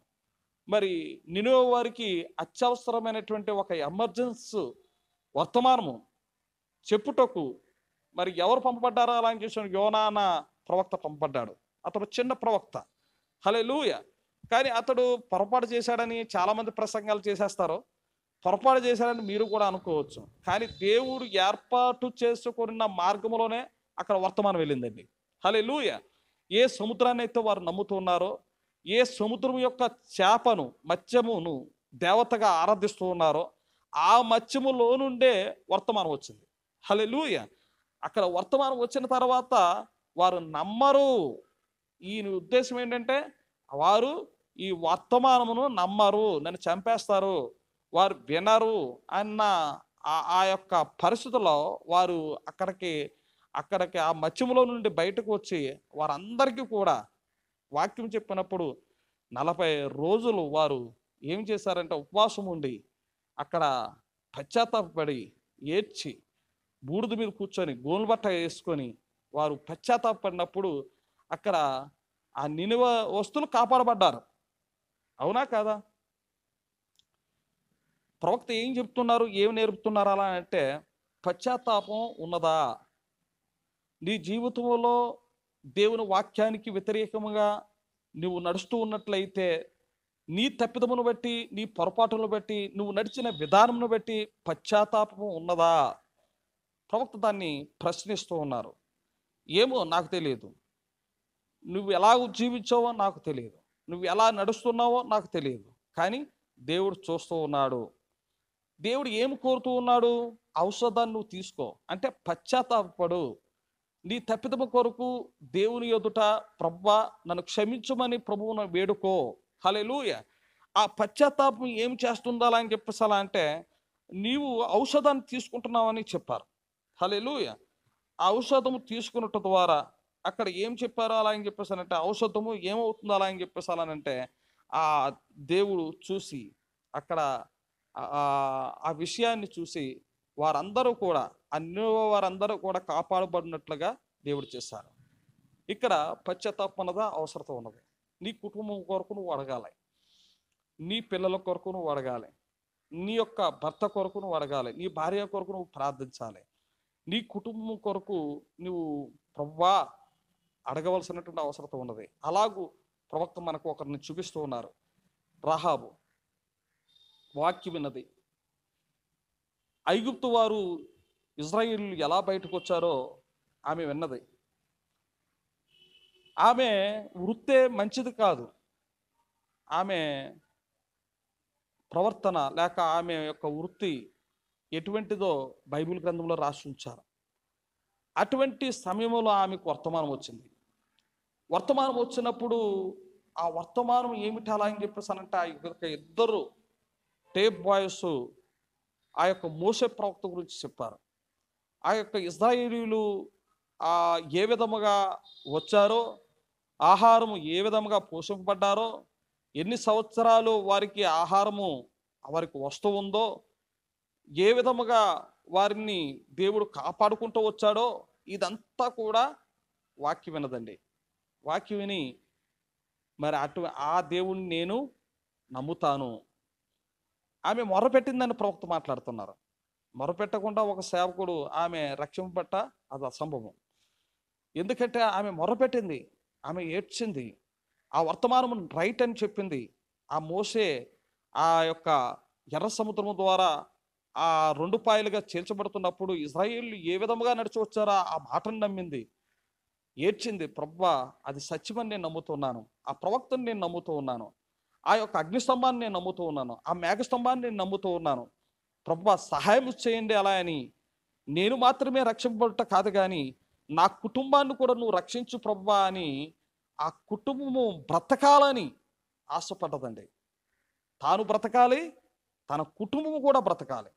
మరి నినెవె వారికి అత్యవసరమైనటువంటి ఒక ఎమర్జెన్సీ వర్తమానము చెప్పుటకు మరి ఎవరు పంపబడ్డారో అలా అని చేసిన యోనా అన్న ప్రవక్త పంపబడ్డాడు. అతడు చిన్న ప్రవక్త. హల్లెలూయా. కానీ అతడు పొరపాటు చేశాడని చాలామంది ప్రసంగాలు చేసేస్తారు. పొరపాటు చేశాడని మీరు కూడా అనుకోవచ్చు. కానీ దేవుడు ఏర్పాటు చేసుకున్న మార్గంలోనే అక్కడ వర్తమానం వెళ్ళిందండి. హల్లెలూయా. ఏ సముద్రాన్ని అయితే వారు నమ్ముతున్నారో, ఏ సముద్రం యొక్క చేపను, మత్స్యమును దేవతగా ఆరాధిస్తూ ఉన్నారో, ఆ మత్స్యములో నుండే వర్తమానం వచ్చింది. హల్లెలూయా. అక్కడ వర్తమానం వచ్చిన తర్వాత వారు నమ్మరు. ఈయన ఉద్దేశం ఏంటంటే వారు ఈ వర్తమానమును నమ్మరు, నన్ను చంపేస్తారు, వారు వినరు అన్న ఆ యొక్క పరిస్థితుల్లో వారు అక్కడికి ఆ మత్స్యములో నుండి బయటకు వచ్చి వారందరికీ కూడా వాక్యం చెప్పినప్పుడు 40 రోజులు వారు ఏం చేశారంటే ఉపవాసం ఉండి అక్కడ పశ్చాత్తాపడి ఏడ్చి బూడిద మీద కూర్చొని గోను బట్ట వేసుకొని వారు పశ్చాత్తాపడినప్పుడు అక్కడ ఆ నినివె వస్తువులు కాపాడబడ్డారు. అవునా కాదా? ప్రవక్త ఏం చెప్తున్నారు, ఏం నేర్పుతున్నారు అలా అంటే, పశ్చాత్తాపం ఉన్నదా నీ జీవితంలో? దేవుని వాక్యానికి వ్యతిరేకముగా నువ్వు నడుస్తూ ఉన్నట్లయితే, నీ తప్పిదమును బట్టి, నీ పొరపాటును బట్టి, నువ్వు నడిచిన విధానమును బట్టి పశ్చాత్తాపం ఉన్నదా? ప్రవక్త దాన్ని ప్రశ్నిస్తూ ఉన్నారు. ఏమో నాకు తెలియదు, నువ్వు ఎలా జీవించావో నాకు తెలియదు, నువ్వు ఎలా నడుస్తున్నావో నాకు తెలియదు, కానీ దేవుడు చూస్తూ ఉన్నాడు. దేవుడు ఏం కోరుతూ ఉన్నాడు? ఔషధాన్ని నువ్వు తీసుకో, అంటే పశ్చాత్తాపడు. నీ తప్పిదము కొరకు దేవుని ఎదుట ప్రభువా నన్ను క్షమించమని ప్రభువును వేడుకో. హల్లెలూయా. ఆ పశ్చాత్తాపం ఏం చేస్తుందా అని చెప్పేసి అలా అంటే, నీవు ఔషధాన్ని తీసుకుంటున్నావని చెప్పారు. హల్లెలూయా. ఆ ఔషధము తీసుకున్నట్టు ద్వారా అక్కడ ఏం చెప్పారో అలా అని చెప్పేసానంటే, ఔషధము ఏమవుతుందో అలా అని చెప్పేసానంటే, ఆ దేవుడు చూసి అక్కడ ఆ విషయాన్ని చూసి వారందరూ కూడా వారందరూ కూడా కాపాడబడినట్లుగా దేవుడు చేశారు. ఇక్కడ పశ్చాత్తాపం ఉన్నదా? అవసరత ఉన్నది. నీ కుటుంబం కొరకు నువ్వు అడగాలి, నీ పిల్లల కొరకు నువ్వు అడగాలి, నీ యొక్క భర్త కొరకు నువ్వు అడగాలి, నీ భార్య కొరకు నువ్వు ప్రార్థించాలి, నీ కుటుంబం కొరకు నువ్వు ప్రభువా అడగవలసినటువంటి అవసరత ఉన్నది. అలాగూ ప్రవక్త మనకు ఒకరిని చూపిస్తూ ఉన్నారు. రాహాబు వాక్యం విన్నది, ఐగుప్తు వారు ఇజ్రాయేలీయులు ఎలా బయటకు వచ్చారో ఆమె విన్నది. ఆమె వృత్తే మంచిది కాదు, ఆమె ప్రవర్తన లేక ఆమె యొక్క వృత్తి ఎటువంటిదో బైబిల్ గ్రంథంలో రాసి ఉంచారు. అటువంటి సమయంలో ఆమెకు వర్తమానం వచ్చింది. వర్తమానం వచ్చినప్పుడు ఆ వర్తమానం ఏమిటి అలా అని చెప్పేసానంటే, ఆ యొక్క ఇద్దరు టేప్ బాయ్స్ ఆ యొక్క మోషే ప్రవక్త గురించి చెప్పారు. ఆ యొక్క ఇశ్రాయేలీయులు ఏ విధముగా వచ్చారో, ఆహారము ఏ విధముగా పోషింపబడ్డారో, ఎన్ని సంవత్సరాలు వారికి ఆహారము వారికి వస్తూ ఉందో, ఏ విధముగా వారిని దేవుడు కాపాడుకుంటూ వచ్చాడో, ఇదంతా కూడా వాక్యం వినదండి. వాక్యం విని మరి ఆ దేవుణ్ణి నేను నమ్ముతాను. ఆమె మొరపెట్టిందని ప్రవక్త మాట్లాడుతున్నారు. మొరపెట్టకుండా ఒక సేవకుడు ఆమె రక్షింపబట్ట అది అసంభవం. ఎందుకంటే ఆమె మొరపెట్టింది, ఆమె ఏడ్చింది, ఆ వర్తమానం రైట్ అని చెప్పింది. ఆ మోషే ఆ యొక్క ఎర్ర సముద్రం ద్వారా ఆ 2 పాయలుగా చీల్చబడుతున్నప్పుడు ఇశ్రాయేలు ఏ విధముగా నడిచి వచ్చారో ఆ మాటను నమ్మింది, ఏడ్చింది. ప్రభువా, అది సత్యమని నేను నమ్ముతున్నాను, ఆ ప్రవక్తను నేను నమ్ముతూ ఉన్నాను, ఆ యొక్క అగ్నిస్తంభాన్ని నేను నమ్ముతూ ఉన్నాను, ఆ మేఘస్తంభాన్ని నేను నమ్ముతూ ఉన్నాను. ప్రభువా, సహాయం చేయండి అలా అని. నేను మాత్రమే రక్షింపబడట కాదు కానీ నా కుటుంబాన్ని కూడా నువ్వు రక్షించు ప్రభువా అని ఆ కుటుంబము బ్రతకాలని ఆశపడ్డదండి. తాను బ్రతకాలి, తన కుటుంబము కూడా బ్రతకాలి.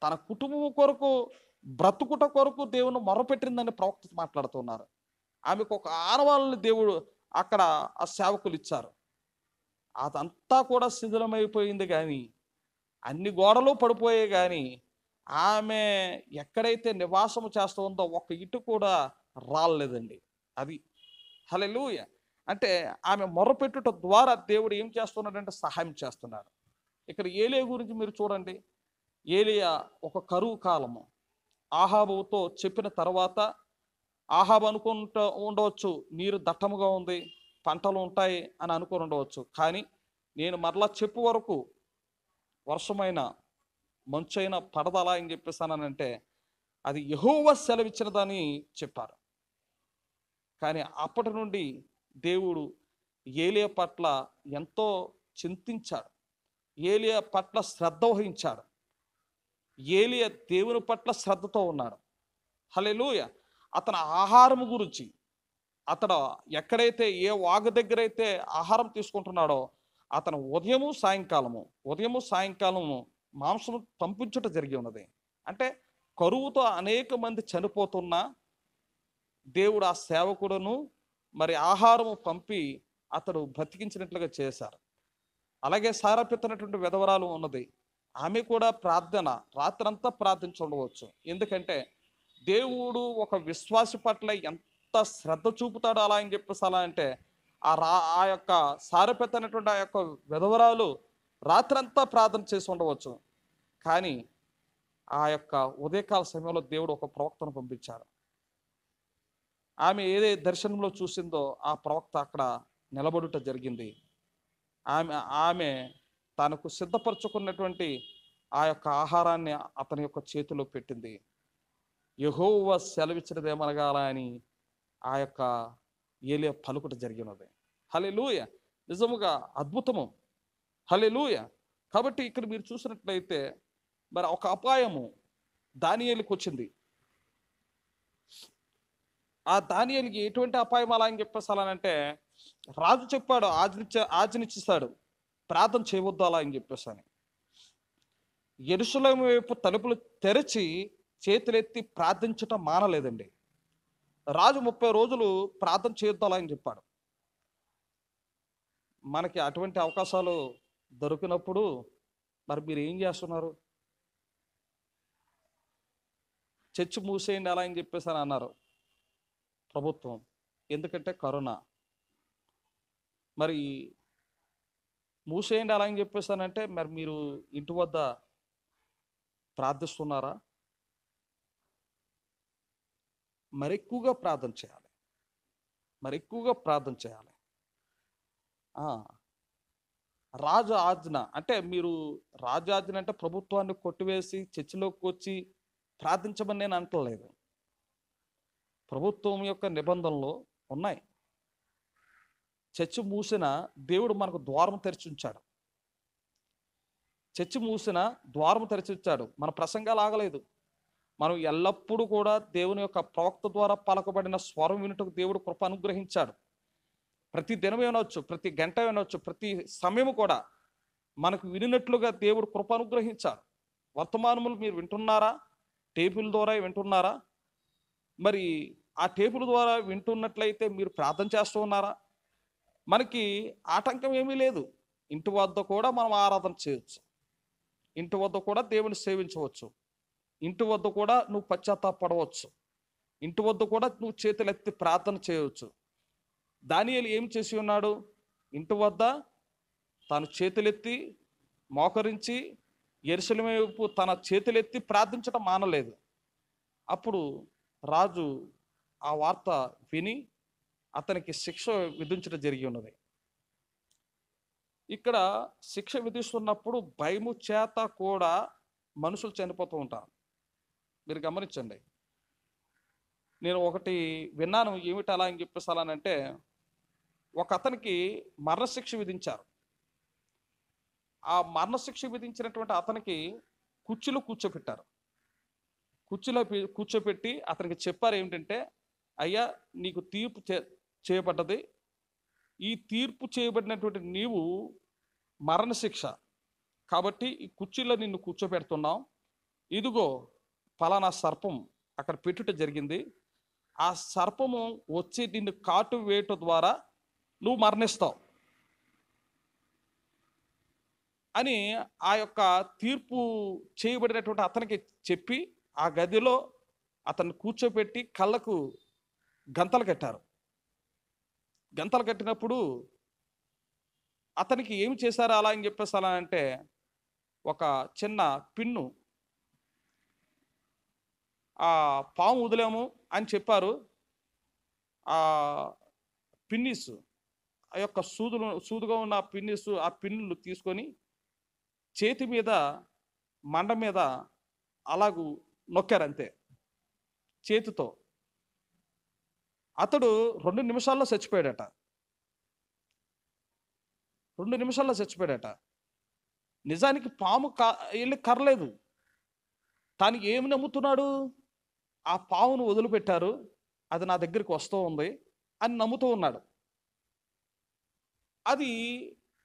తన కుటుంబము కొరకు బ్రతుకుట కొరకు దేవుని మొరపెట్టిందని ప్రవక్త మాట్లాడుతున్నారు. ఆమెకు ఒక ఆనవాళ్ళని దేవుడు అక్కడ ఆ సేవకులు ఇచ్చారు. అదంతా కూడా శిథిలమైపోయింది కానీ, అన్ని గోడలు పడిపోయాయి కానీ, ఆమె ఎక్కడైతే నివాసము చేస్తూ ఉందో ఒక్క ఇటు కూడా రాలేదండి. అది హల్లెలూయా. అంటే ఆమె మొర్రపెట్టుట ద్వారా దేవుడు ఏం చేస్తున్నాడంటే సహాయం చేస్తున్నాడు. ఇక్కడ ఏలియా గురించి మీరు చూడండి. ఏలియా ఒక కరువు కాలము ఆహాబుతో చెప్పిన తర్వాత, ఆహాబు అనుకుంటూ ఉండవచ్చు నీరు దట్టముగా ఉంది, పంటలు ఉంటాయి అని అనుకుని ఉండవచ్చు. కానీ నేను మరలా చెప్పు వరకు వర్షమైన మంచైనా పడదలా అని చెప్పేసానంటే అది యెహోవా సెలవిచ్చినదని చెప్పారు. కానీ అప్పటి నుండి దేవుడు ఏలియా పట్ల ఎంతో చింతించాడు, ఏలియా పట్ల శ్రద్ధ వహించాడు. ఏలియా దేవుని పట్ల శ్రద్ధతో ఉన్నాడు. హల్లెలూయా. అతని ఆహారం గురించి, అతడు ఎక్కడైతే ఏ వాగు దగ్గర అయితే ఆహారం తీసుకుంటున్నాడో అతను ఉదయము సాయంకాలము మాంసం పంపించుట జరిగి ఉన్నది. అంటే కరువుతో అనేక మంది చనిపోతున్నా దేవుడు ఆ సేవకుడును మరి ఆహారము పంపి అతడు బ్రతికించినట్లుగా చేశారు. అలాగే సారపెత్తనటువంటి విధవరాలు ఉన్నది. ఆమె కూడా ప్రార్థన రాత్రంతా ప్రార్థించి ఉండవచ్చు. ఎందుకంటే దేవుడు ఒక విశ్వాసి పట్ల ఎంత శ్రద్ధ చూపుతాడో అలా అని చెప్పేసి అలా అంటే ఆ యొక్క సారపెత్తనటువంటి ఆ యొక్క విధవరాలు రాత్రంతా ప్రార్థన చేసి ఉండవచ్చు. కానీ ఆ యొక్క ఉదయకాల సమయంలో దేవుడు ఒక ప్రవక్తను పంపించాడు. ఆమె ఏదే దర్శనంలో చూసిందో ఆ ప్రవక్త అక్కడ నిలబడుట జరిగింది. ఆమె తనకు సిద్ధపరచుకున్నటువంటి ఆ యొక్క ఆహారాన్ని అతని యొక్క చేతిలో పెట్టింది. యెహోవా సెలవిచ్చినదేమనగాల అని ఆ యొక్క ఏలియా పలుకుట జరిగినది. హల్లెలూయా. నిజముగా అద్భుతము. హల్లెలూయా. కాబట్టి ఇక్కడ మీరు చూసినట్లయితే మరి ఒక అపాయము దానియేలుకు వచ్చింది. ఆ దానియేలుకి ఎటువంటి అపాయం అలా అని చెప్పేసి అలా అంటే రాజు చెప్పాడు, ఆజ్ఞనిచ్చిస్తాడు ప్రార్థన చేయవద్దు అలా అని చెప్పేసి అని. యెరూషలేము వైపు తలుపులు తెరిచి చేతులెత్తి ప్రార్థించటం మానలేదండి. రాజు 30 రోజులు ప్రార్థన చేయొద్దు అలా అని చెప్పాడు. మనకి అటువంటి అవకాశాలు దొరికినప్పుడు మరి మీరు ఏం చేస్తున్నారు? చర్చి మూసేయండి అలా అని చెప్పేసి అని అన్నారు ప్రభుత్వం. ఎందుకంటే కరోనా. మరి మూసేయండి అలా అని చెప్పేసానంటే మరి మీరు ఇంటి వద్ద ప్రార్థిస్తున్నారా? మరెక్కువగా ప్రార్థన చేయాలి, మరెక్కువగా ప్రార్థన చేయాలి. రాజు ఆజ్ఞ అంటే మీరు రాజు ఆజ్ఞ అంటే ప్రభుత్వాన్ని కొట్టివేసి చర్చిలోకి వచ్చి ప్రార్థించమని నేను అంటలేదు. ప్రభుత్వం యొక్క నిబంధనలు ఉన్నాయి. చర్చి మూసిన దేవుడు మనకు ద్వారం తెరిచి ఉంచాడు. చర్చి మూసిన ద్వారం తెరిచి ఉంచాడు. మన ప్రసంగాలు ఆగలేదు. మనం ఎల్లప్పుడూ కూడా దేవుని యొక్క ప్రవక్త ద్వారా పలకబడిన స్వరం వినుటకు దేవుడు కృప అనుగ్రహించాడు. ప్రతి దినం వినవచ్చు, ప్రతి గంట వినవచ్చు, ప్రతి సమయం కూడా మనకు వినినట్లుగా దేవుడు కృప అనుగ్రహించాడు. వర్తమానములు మీరు వింటున్నారా? టేపుల ద్వారా వింటున్నారా? మరి ఆ టేపుల ద్వారా వింటున్నట్లయితే మీరు ప్రార్థన చేస్తూ ఉన్నారా? మనకి ఆటంకం ఏమీ లేదు. ఇంటి వద్ద కూడా మనం ఆరాధన చేయవచ్చు. ఇంటి వద్ద కూడా దేవుని సేవించవచ్చు. ఇంటి వద్ద కూడా నువ్వు పశ్చాత్తాపడవచ్చు. ఇంటి వద్ద కూడా నువ్వు చేతులెత్తి ప్రార్థన చేయవచ్చు. దానియేలు ఏం చేసి ఉన్నాడు? ఇంటి వద్ద తాను చేతులెత్తి మోకరించి యెరూషలేము వైపు తన చేతులెత్తి ప్రార్థించడం మానలేదు. అప్పుడు రాజు ఆ వార్త విని అతనికి శిక్ష విధించడం జరిగి ఉన్నది. ఇక్కడ శిక్ష విధిస్తున్నప్పుడు భయము చేత కూడా మనుషులు చనిపోతూ ఉంటారు. మీరు గమనించండి. నేను ఒకటి విన్నాను, ఏమిటి అలా అని చెప్పేసి అలానంటే, ఒక అతనికి మరణశిక్ష విధించారు. ఆ మరణశిక్ష విధించినటువంటి అతనికి కుర్చీలో కూర్చోపెట్టారు. కుర్చీలో కూర్చోపెట్టి అతనికి చెప్పారు ఏమిటంటే, అయ్యా నీకు తీర్పు చేయబడ్డది. ఈ తీర్పు చేయబడినటువంటి నీవు మరణశిక్ష కాబట్టి ఈ కుర్చీలో నిన్ను కూర్చోపెడుతున్నాం. ఇదిగో ఫలానా సర్పం అక్కడ పెట్టుట జరిగింది. ఆ సర్పము వచ్చి నిన్ను కాటు వేయటం ద్వారా నువ్వు మరణిస్తావు అని ఆ యొక్క తీర్పు చేయబడినటువంటి అతనికి చెప్పి ఆ గదిలో అతన్ని కూర్చోపెట్టి కళ్ళకు గంతలు కట్టారు. గంతలు కట్టినప్పుడు అతనికి ఏమి చేశారు అలా అని చెప్పేసి అలా అంటే, ఒక చిన్న పిన్ను ఆ పాము వదిలేము అని చెప్పారు. ఆ పిన్నిస్ ఆ యొక్క సూదుగా ఉన్న పిన్నిస్ ఆ పిన్నులు తీసుకొని చేతి మీద మండ మీద అలాగూ నొక్కారు అంతే చేతితో. అతడు 2 నిమిషాల్లో చచ్చిపోయాడట. 2 నిమిషాల్లో చచ్చిపోయాడట. నిజానికి పాము వెళ్ళి కరలేదు. తాను ఏమి నమ్ముతున్నాడు? ఆ పామును వదిలిపెట్టారు, అది నా దగ్గరికి వస్తూ ఉంది అని నమ్ముతూ ఉన్నాడు. అది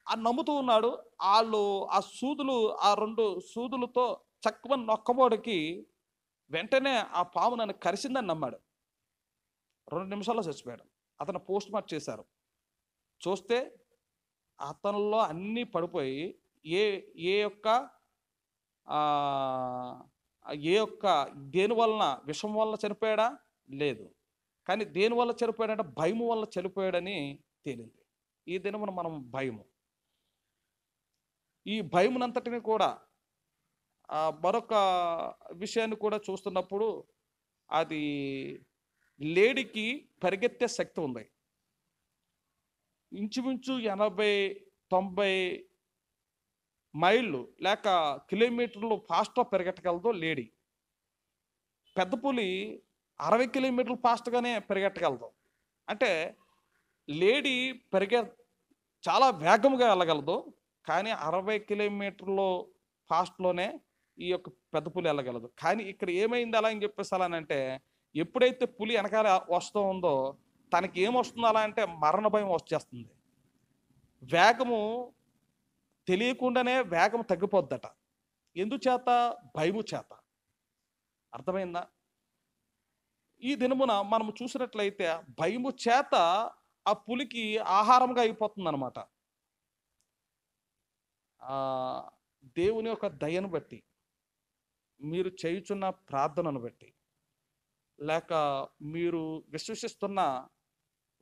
ఆ నమ్ముతూ ఉన్నాడు. వాళ్ళు ఆ సూదులు ఆ 2 సూదులతో చక్కమని నొక్కబోడికి వెంటనే ఆ పాము నన్ను కరిసిందని నమ్మాడు. 2 నిమిషాల్లో చచ్చిపోయాడు. అతను పోస్ట్ మార్టం చేశారు. చూస్తే అతనిలో అన్నీ పడిపోయి ఏ ఏ యొక్క దేని వలన, విషం వలన చనిపోయాడా? లేదు. కానీ దేని వల్ల చనిపోయాడంటే భయము వల్ల చనిపోయాడని తేలింది. ఈ దినమున మనం భయము, ఈ భయమునంతటిని కూడా మరొక విషయాన్ని కూడా చూస్తున్నప్పుడు అది లేడీకి పరిగెత్తే శక్తి ఉంది. ఇంచుమించు 80-90 మైళ్ళు లేక కిలోమీటర్లు ఫాస్ట్గా పరిగెట్టగలదు లేడీ. పెద్ద పులి 60 కిలోమీటర్లు ఫాస్ట్గానే పరిగెట్టగలదు. అంటే లేడీ చాలా వేగంగా వెళ్ళగలదు, కానీ 60 కిలోమీటర్లు ఫాస్ట్లోనే ఈ యొక్క పెద్ద పులి వెళ్ళగలదు. కానీ ఇక్కడ ఏమైంది అలా అని చెప్పేసి అలా అంటే, ఎప్పుడైతే పులి వెనకాల వస్తూ ఉందో తనకి ఏమొస్తుందో అలా అంటే మరణ భయం వచ్చేస్తుంది. వేగము తెలియకుండానే వేగం తగ్గిపోద్దట. ఎందుచేత? భయము చేత. అర్థమైందా? ఈ దినమున మనం చూసినట్లయితే భయము చేత ఆ పులికి ఆహారంగా అయిపోతుంది అనమాట. దేవుని యొక్క దయను బట్టి, మీరు చేయుచున్న ప్రార్థనను బట్టి, లేక మీరు విశ్వసిస్తున్న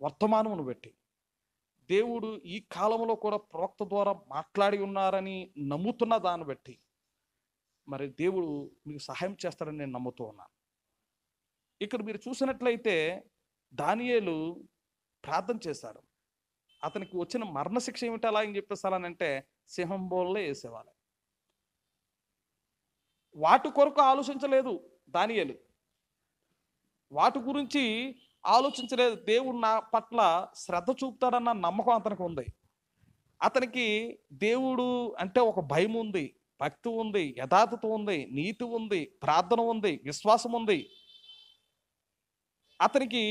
వర్తమానమును బట్టి, దేవుడు ఈ కాలంలో కూడా ప్రవక్త ద్వారా మాట్లాడి ఉన్నారని నమ్ముతున్న దాన్ని బట్టి మరి దేవుడు మీకు సహాయం చేస్తాడని నేను నమ్ముతూ ఉన్నాను. ఇక్కడ మీరు చూసినట్లయితే దానియేలు ప్రార్థన చేశాడు. అతనికి వచ్చిన మరణశిక్ష ఏమిటి అలా అని చెప్పేసానంటే సింహం బోన్లో వేసేవాళ్ళు. వాటి కొరకు ఆలోచించలేదు దానియేలు, వాటి గురించి ఆలోచించలేదు. దేవుడు నా పట్ల శ్రద్ధ చూపుతాడన్న నమ్మకం అతనికి ఉంది. అతనికి దేవుడు అంటే ఒక భయం ఉంది, భక్తి ఉంది, యథార్థత ఉంది, నీతి ఉంది, ప్రార్థన ఉంది, విశ్వాసం ఉంది. అతనికి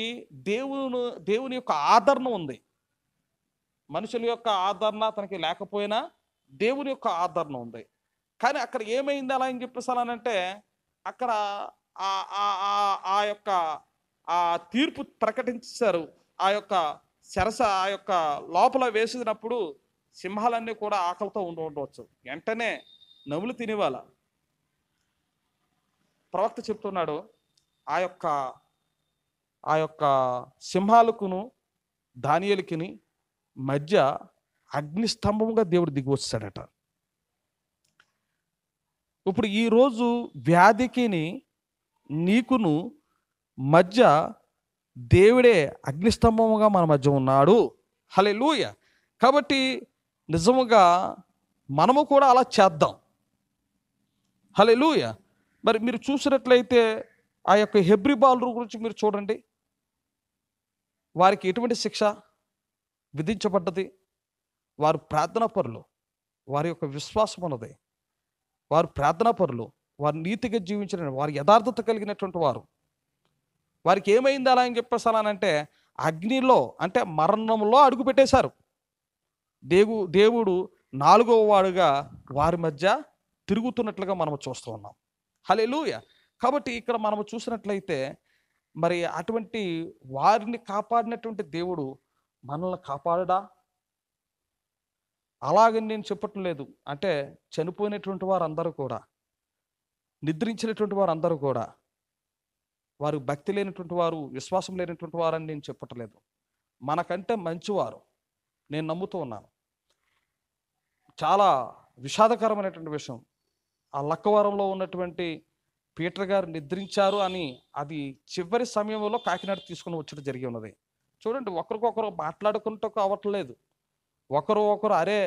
దేవుని యొక్క ఆదరణ ఉంది. మనుషుల యొక్క ఆదరణ అతనికి లేకపోయినా దేవుని యొక్క ఆదరణ ఉంది. కానీ అక్కడ ఏమైంది అలా అని చెప్పేసానంటే అక్కడ ఆ యొక్క ఆ తీర్పు ప్రకటించారు. ఆ యొక్క ఆ యొక్క లోపల వేసినప్పుడు సింహాలన్నీ కూడా ఆకలితో ఉండవచ్చు. వెంటనే నవ్వులు తినేవాళ్ళ. ప్రవక్త చెప్తున్నాడు, ఆ యొక్క సింహాలకును దానియేలుకిని మధ్య అగ్నిస్తంభంగా దేవుడు దిగి వచ్చాడట. ఇప్పుడు ఈరోజు వ్యాధికిని నీకును మధ్య దేవుడే అగ్నిస్తంభముగా మన మధ్య ఉన్నాడు. హల్లెలూయా. కాబట్టి నిజముగా మనము కూడా అలా చేద్దాం. హల్లెలూయా. మరి మీరు చూసినట్లయితే ఆ యొక్క హెబ్రీ బాలురు గురించి మీరు చూడండి. వారికి ఎటువంటి శిక్ష విధించబడ్డది? వారు ప్రార్థనాపరులు, వారి యొక్క విశ్వాసం ఉన్నది, వారు ప్రార్థనాపరులు, వారు నీతిగా జీవించిన వారు యథార్థత కలిగినటువంటి వారు. వారికి ఏమైంది అలా అని చెప్పేసానంటే అగ్నిలో అంటే మరణంలో అడుగు పెట్టేశారు. దేవుడు 4వ వాడుగా వారి మధ్య తిరుగుతున్నట్లుగా మనం చూస్తూ ఉన్నాం. హల్లెలూయా. కాబట్టి ఇక్కడ మనం చూసినట్లయితే మరి అటువంటి వారిని కాపాడినటువంటి దేవుడు మనల్ని కాపాడడా? అలాగని నేను చెప్పటం లేదు. అంటే చనిపోయినటువంటి వారందరూ కూడా, నిద్రించినటువంటి వారందరూ కూడా, వారు భక్తి లేనటువంటి వారు, విశ్వాసం లేనటువంటి వారని నేను చెప్పట్లేదు. మనకంటే మంచివారు నేను నమ్ముతూ ఉన్నాను. చాలా విషాదకరమైనటువంటి విషయం, ఆ లక్కవరంలో ఉన్నటువంటి పీటర్ గారు నిద్రించారు అని అది చివరి సమయంలో కాకినాడ తీసుకుని వచ్చడం జరిగి ఉన్నది. చూడండి, ఒకరికొకరు మాట్లాడుకుంటూ అవ్వట్లేదు. ఒకరు అరే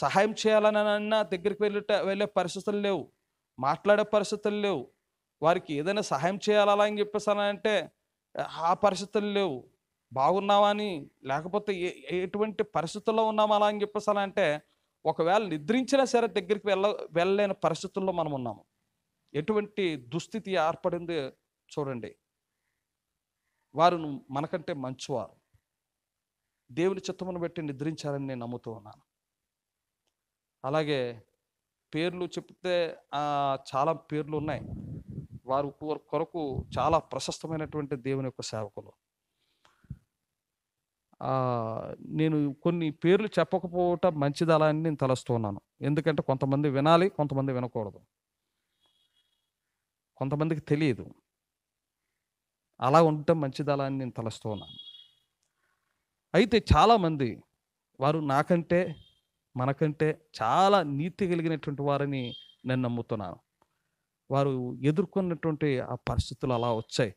సహాయం చేయాలనన్నా దగ్గరికి వెళ్ళే పరిస్థితులు లేవు, మాట్లాడే పరిస్థితులు లేవు. వారికి ఏదైనా సహాయం చేయాలా అని చెప్పేసానంటే ఆ పరిస్థితులు లేవు. బాగున్నావా అని, లేకపోతే ఎటువంటి పరిస్థితుల్లో ఉన్నామా అలా అని చెప్పేసానంటే ఒకవేళ నిద్రించినా సరే దగ్గరికి వెళ్ళలేని పరిస్థితుల్లో మనం ఉన్నాము. ఎటువంటి దుస్థితి ఏర్పడింది చూడండి. వారు మనకంటే మంచివారు, దేవుని చిత్తమును బట్టి నిద్రించారని నేను నమ్ముతూ ఉన్నాను. అలాగే పేర్లు చెప్తే చాలా పేర్లు ఉన్నాయి. వారు కొరకు చాలా ప్రశస్తమైనటువంటి దేవుని యొక్క సేవకులు. నేను కొన్ని పేర్లు చెప్పకపోవటం మంచిది అలా అని నేను తలస్తూ ఉన్నాను. ఎందుకంటే కొంతమంది వినాలి, కొంతమంది వినకూడదు, కొంతమందికి తెలియదు. అలా ఉండటం మంచిది అలా అని నేను తలస్తూ ఉన్నాను. అయితే చాలామంది వారు నాకంటే మనకంటే చాలా నీతి కలిగినటువంటి వారని నేను నమ్ముతున్నాను. వారు ఎదుర్కొన్నటువంటి ఆ పరిస్థితులు అలా వచ్చాయి.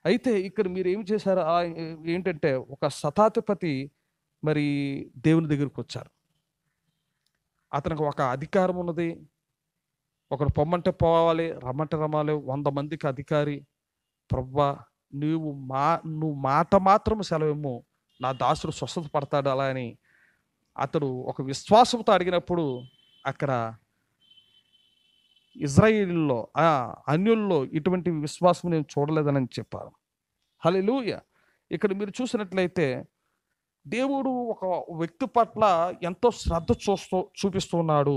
అయితే ఇక్కడ మీరు ఏం చేశారు ఏంటంటే ఒక శతాధిపతి మరి దేవుని దగ్గరికి వచ్చారు. అతనికి ఒక అధికారం ఉన్నది. ఒకడు పొమ్మంటే పోవాలి, రమ్మంటే రమ్మాలి, 100 మందికి అధికారి. ప్రభువా, నువ్వు మాట మాత్రం సెలవేమో, నా దాసుడు స్వస్థత పడతాడు అలా అని అతడు ఒక విశ్వాసంతో అడిగినప్పుడు అక్కడ ఇజ్రాయిల్లో అన్యుల్లో ఇటువంటి విశ్వాసం నేను చూడలేదని చెప్పారు. హల్లెలూయా. ఇక్కడ మీరు చూసినట్లయితే దేవుడు ఒక వ్యక్తి పట్ల ఎంతో శ్రద్ధ చూపిస్తున్నాడు.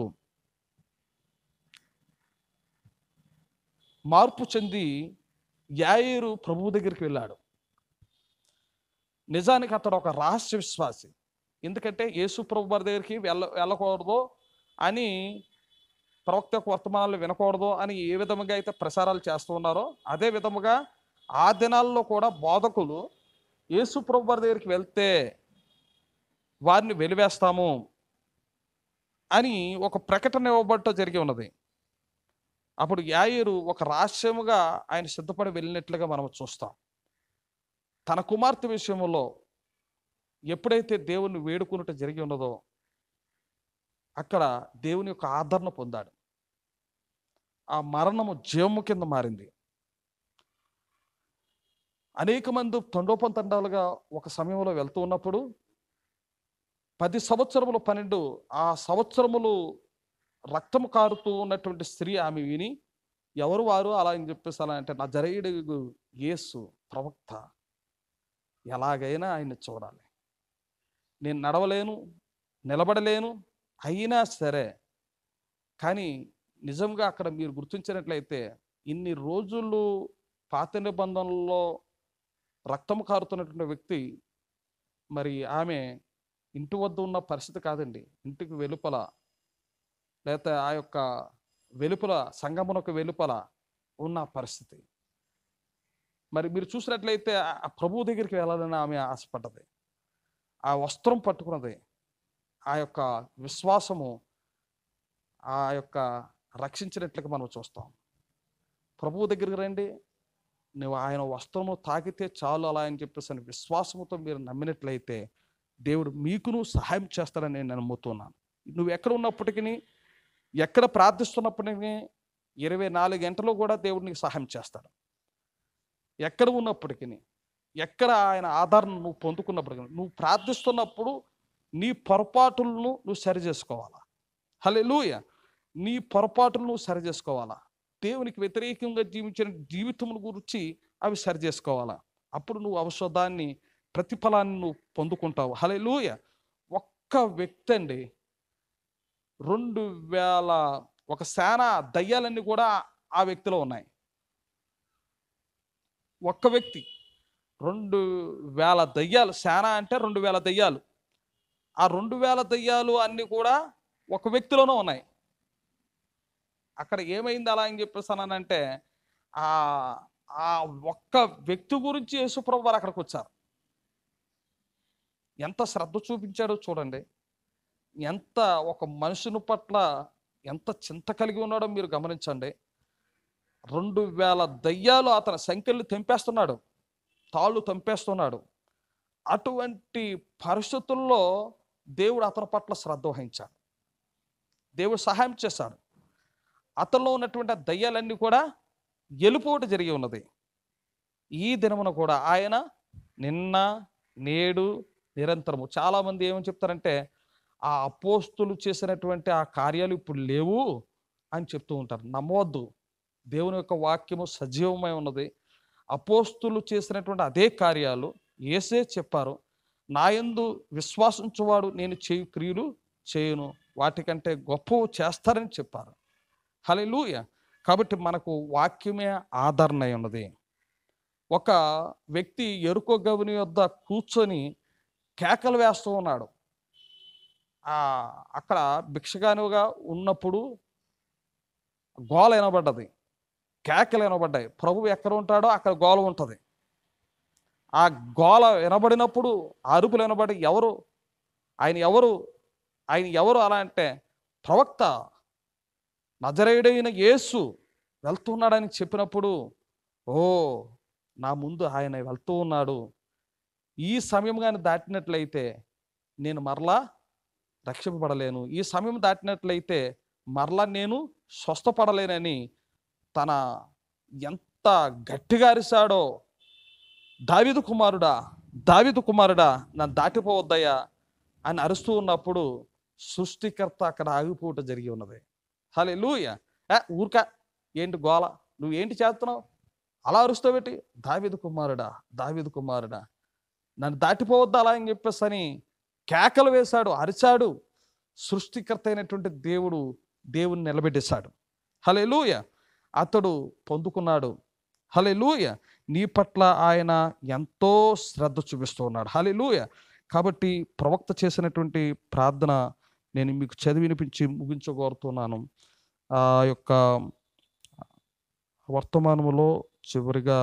మార్పు చెంది యాయేరు ప్రభువు దగ్గరికి వెళ్ళాడు. నిజానికి అతడు ఒక రహస్య విశ్వాసి. ఎందుకంటే యేసు ప్రభు వారి దగ్గరికి వెళ్ళకూడదు అని, ప్రవక్త యొక్క వర్తమానాలు వినకూడదు అని ఏ విధముగా అయితే ప్రసారాలు చేస్తూ ఉన్నారో అదే విధముగా ఆ దినాల్లో కూడా బోధకులు యేసు ప్రభు వారి దగ్గరికి వెళ్తే వారిని వెలివేస్తాము అని ఒక ప్రకటన ఇవ్వబడటం జరిగి ఉన్నది. అప్పుడు యాయేరు ఒక రహస్యముగా ఆయన సిద్ధపడి వెళ్ళినట్లుగా మనం చూస్తాం. తన కుమార్తె విషయంలో ఎప్పుడైతే దేవుణ్ణి వేడుకున్నట్టు జరిగి ఉన్నదో అక్కడ దేవుని యొక్క ఆదరణ పొందాడు. ఆ మరణము జీవము కింద మారింది. అనేక మంది తండోపంతండాలుగా ఒక సమయంలో వెళ్తూ ఉన్నప్పుడు 10 సంవత్సరములు 12 ఆ సంవత్సరములు రక్తము కారుతూ ఉన్నటువంటి స్త్రీ ఆమె విని, ఎవరు వారు అలా అని చెప్పేసి అలా అంటే, నజరేయుడు యేసు ప్రవక్త, ఎలాగైనా ఆయన్ని చూడాలి, నేను నడవలేను, నిలబడలేను, అయినా సరే. కానీ నిజంగా అక్కడ మీరు గుర్తించినట్లయితే ఇన్ని రోజులు పాత నిబంధనల్లో రక్తము కారుతున్నటువంటి వ్యక్తి, మరి ఆమె ఇంటి వద్ద ఉన్న పరిస్థితి కాదండి, ఇంటికి వెలుపల లేకపోతే ఆ యొక్క వెలుపల సంగమునకు వెలుపల ఉన్న పరిస్థితి. మరి మీరు చూసినట్లయితే ఆ ప్రభువు దగ్గరికి వెళ్ళాలని ఆమె ఆశపడ్డది, ఆ వస్త్రం పట్టుకున్నది, ఆ యొక్క విశ్వాసము ఆ యొక్క రక్షించినట్లుగా మనం చూస్తాం. ప్రభువు దగ్గరికి రండి, నువ్వు ఆయన వస్త్రము తాకితే చాలు అలా అని చెప్పేసి విశ్వాసముతో మీరు నమ్మినట్లయితే దేవుడు మీకును సహాయం చేస్తాడని నేను నమ్ముతున్నాను. నువ్వు ఎక్కడ ఉన్నప్పటికీ, ఎక్కడ ప్రార్థిస్తున్నప్పటికీ 24 గంటలు కూడా దేవుడు నీకు సహాయం చేస్తాడు. ఎక్కడ ఉన్నప్పటికీ, ఎక్కడ ఆయన ఆదరణ నువ్వు పొందుకున్నప్పటికీ, నువ్వు ప్రార్థిస్తున్నప్పుడు నీ పొరపాటులను నువ్వు సరి చేసుకోవాలా. హల్లెలూయా. నీ పొరపాటులను నువ్వు సరి చేసుకోవాలా. దేవునికి వ్యతిరేకంగా జీవించిన జీవితముల గురించి అవి సరి చేసుకోవాలా. అప్పుడు నువ్వు ఔషధాన్ని, ప్రతిఫలాన్ని నువ్వు పొందుకుంటావు. హల్లెలూయా. ఒక్క వ్యక్తి అండి, 2000 ఒక సేన దయ్యాలన్నీ కూడా ఆ వ్యక్తిలో ఉన్నాయి. ఒక్క వ్యక్తి 2000 దయ్యాలు, సేన అంటే 2000 దయ్యాలు. ఆ 2000 దయ్యాలు అన్నీ కూడా ఒక వ్యక్తిలోనే ఉన్నాయి. అక్కడ ఏమైంది అలా అని చెప్పేసానంటే, ఆ ఒక్క వ్యక్తి గురించి యేసుప్రభు వారు అక్కడికి వచ్చారు. ఎంత శ్రద్ధ చూపించాడో చూడండి. ఎంత ఒక మనుషుని పట్ల ఎంత చింత కలిగి ఉన్నాడో మీరు గమనించండి. 2000 దయ్యాలు అతని సంఖ్యలు తెంపేస్తున్నాడు, తాళ్ళు తెంపేస్తున్నాడు. అటువంటి పరిస్థితుల్లో దేవుడు అతని పట్ల శ్రద్ధ వహించాడు. దేవుడు సహాయం చేశాడు. అతనిలో ఉన్నటువంటి దయ్యాలన్నీ కూడా వెళ్ళిపోవటం జరిగి ఉన్నది. ఈ దినమున కూడా ఆయన నిన్న నేడు నిరంతరము. చాలామంది ఏమని చెప్తారంటే, ఆ అపోస్తులు చేసినటువంటి ఆ కార్యాలు ఇప్పుడు లేవు అని చెప్తూ ఉంటారు. నమ్మవద్దు. దేవుని యొక్క వాక్యము సజీవమై ఉన్నది. అపోస్తులు చేసినటువంటి అదే కార్యాలు యేసే చెప్పారు. నా యందు విశ్వాసించువాడు నేను చేయు క్రియలు చేయను, వాటికంటే గొప్పవి చేస్తారని చెప్పారు. హల్లెలూయా. కాబట్టి మనకు వాక్యమే ఆదరణ అయి ఉన్నది. ఒక వ్యక్తి ఎరుకో గవిని వద్ద కూర్చొని కేకలు వేస్తూ ఉన్నాడు. అక్కడ భిక్షగానుగా ఉన్నప్పుడు గోల వినబడ్డది, కేకలు వినబడ్డాయి. ప్రభువు ఎక్కడ ఉంటాడో అక్కడ గోల ఉంటుంది. ఆ గోల వినబడినప్పుడు, అరుపులు వినబడి ఆయన ఎవరు అలా అంటే, ప్రవక్త నజరేయుడైన యేసు వెళ్తున్నాడని చెప్పినప్పుడు, ఓ నా ముందు ఆయన వెళ్తూ ఉన్నాడు, ఈ సమయం కానీ దాటినట్లయితే నేను మరలా రక్షింపబడలేను, ఈ సమయం దాటినట్లయితే మరలా నేను స్వస్థపడలేనని తన ఎంత గట్టిగా అరిశాడో, దావీదు కుమారుడా నన్ను దాటిపోవద్దయ్యా అని అరుస్తూ ఉన్నప్పుడు సృష్టికర్త అక్కడ ఆగిపోవటం జరిగి ఉన్నది. హల్లెలూయా. ఊరిక ఏంటి గోల, నువ్వేంటి చేస్తున్నావు, అలా అరుస్తావు పెట్టి, దావీదు కుమారుడా నన్ను దాటిపోవద్దా అలా అని చెప్పేసి అని కేకలు వేశాడు, అరిచాడు. సృష్టికర్త అయినటువంటి దేవుని నిలబెట్టేశాడు. హల్లెలూయా. అతడు పొందుకున్నాడు. హల్లెలూయా. నీ పట్ల ఆయన ఎంతో శ్రద్ధ చూపిస్తూ ఉన్నాడు. హల్లెలూయా. కాబట్టి ప్రవక్త చేసినటువంటి ప్రార్థన నేను మీకు చదివి వినిపించి ముగించగోరుతున్నాను. ఆ యొక్క వర్తమానములో చివరిగా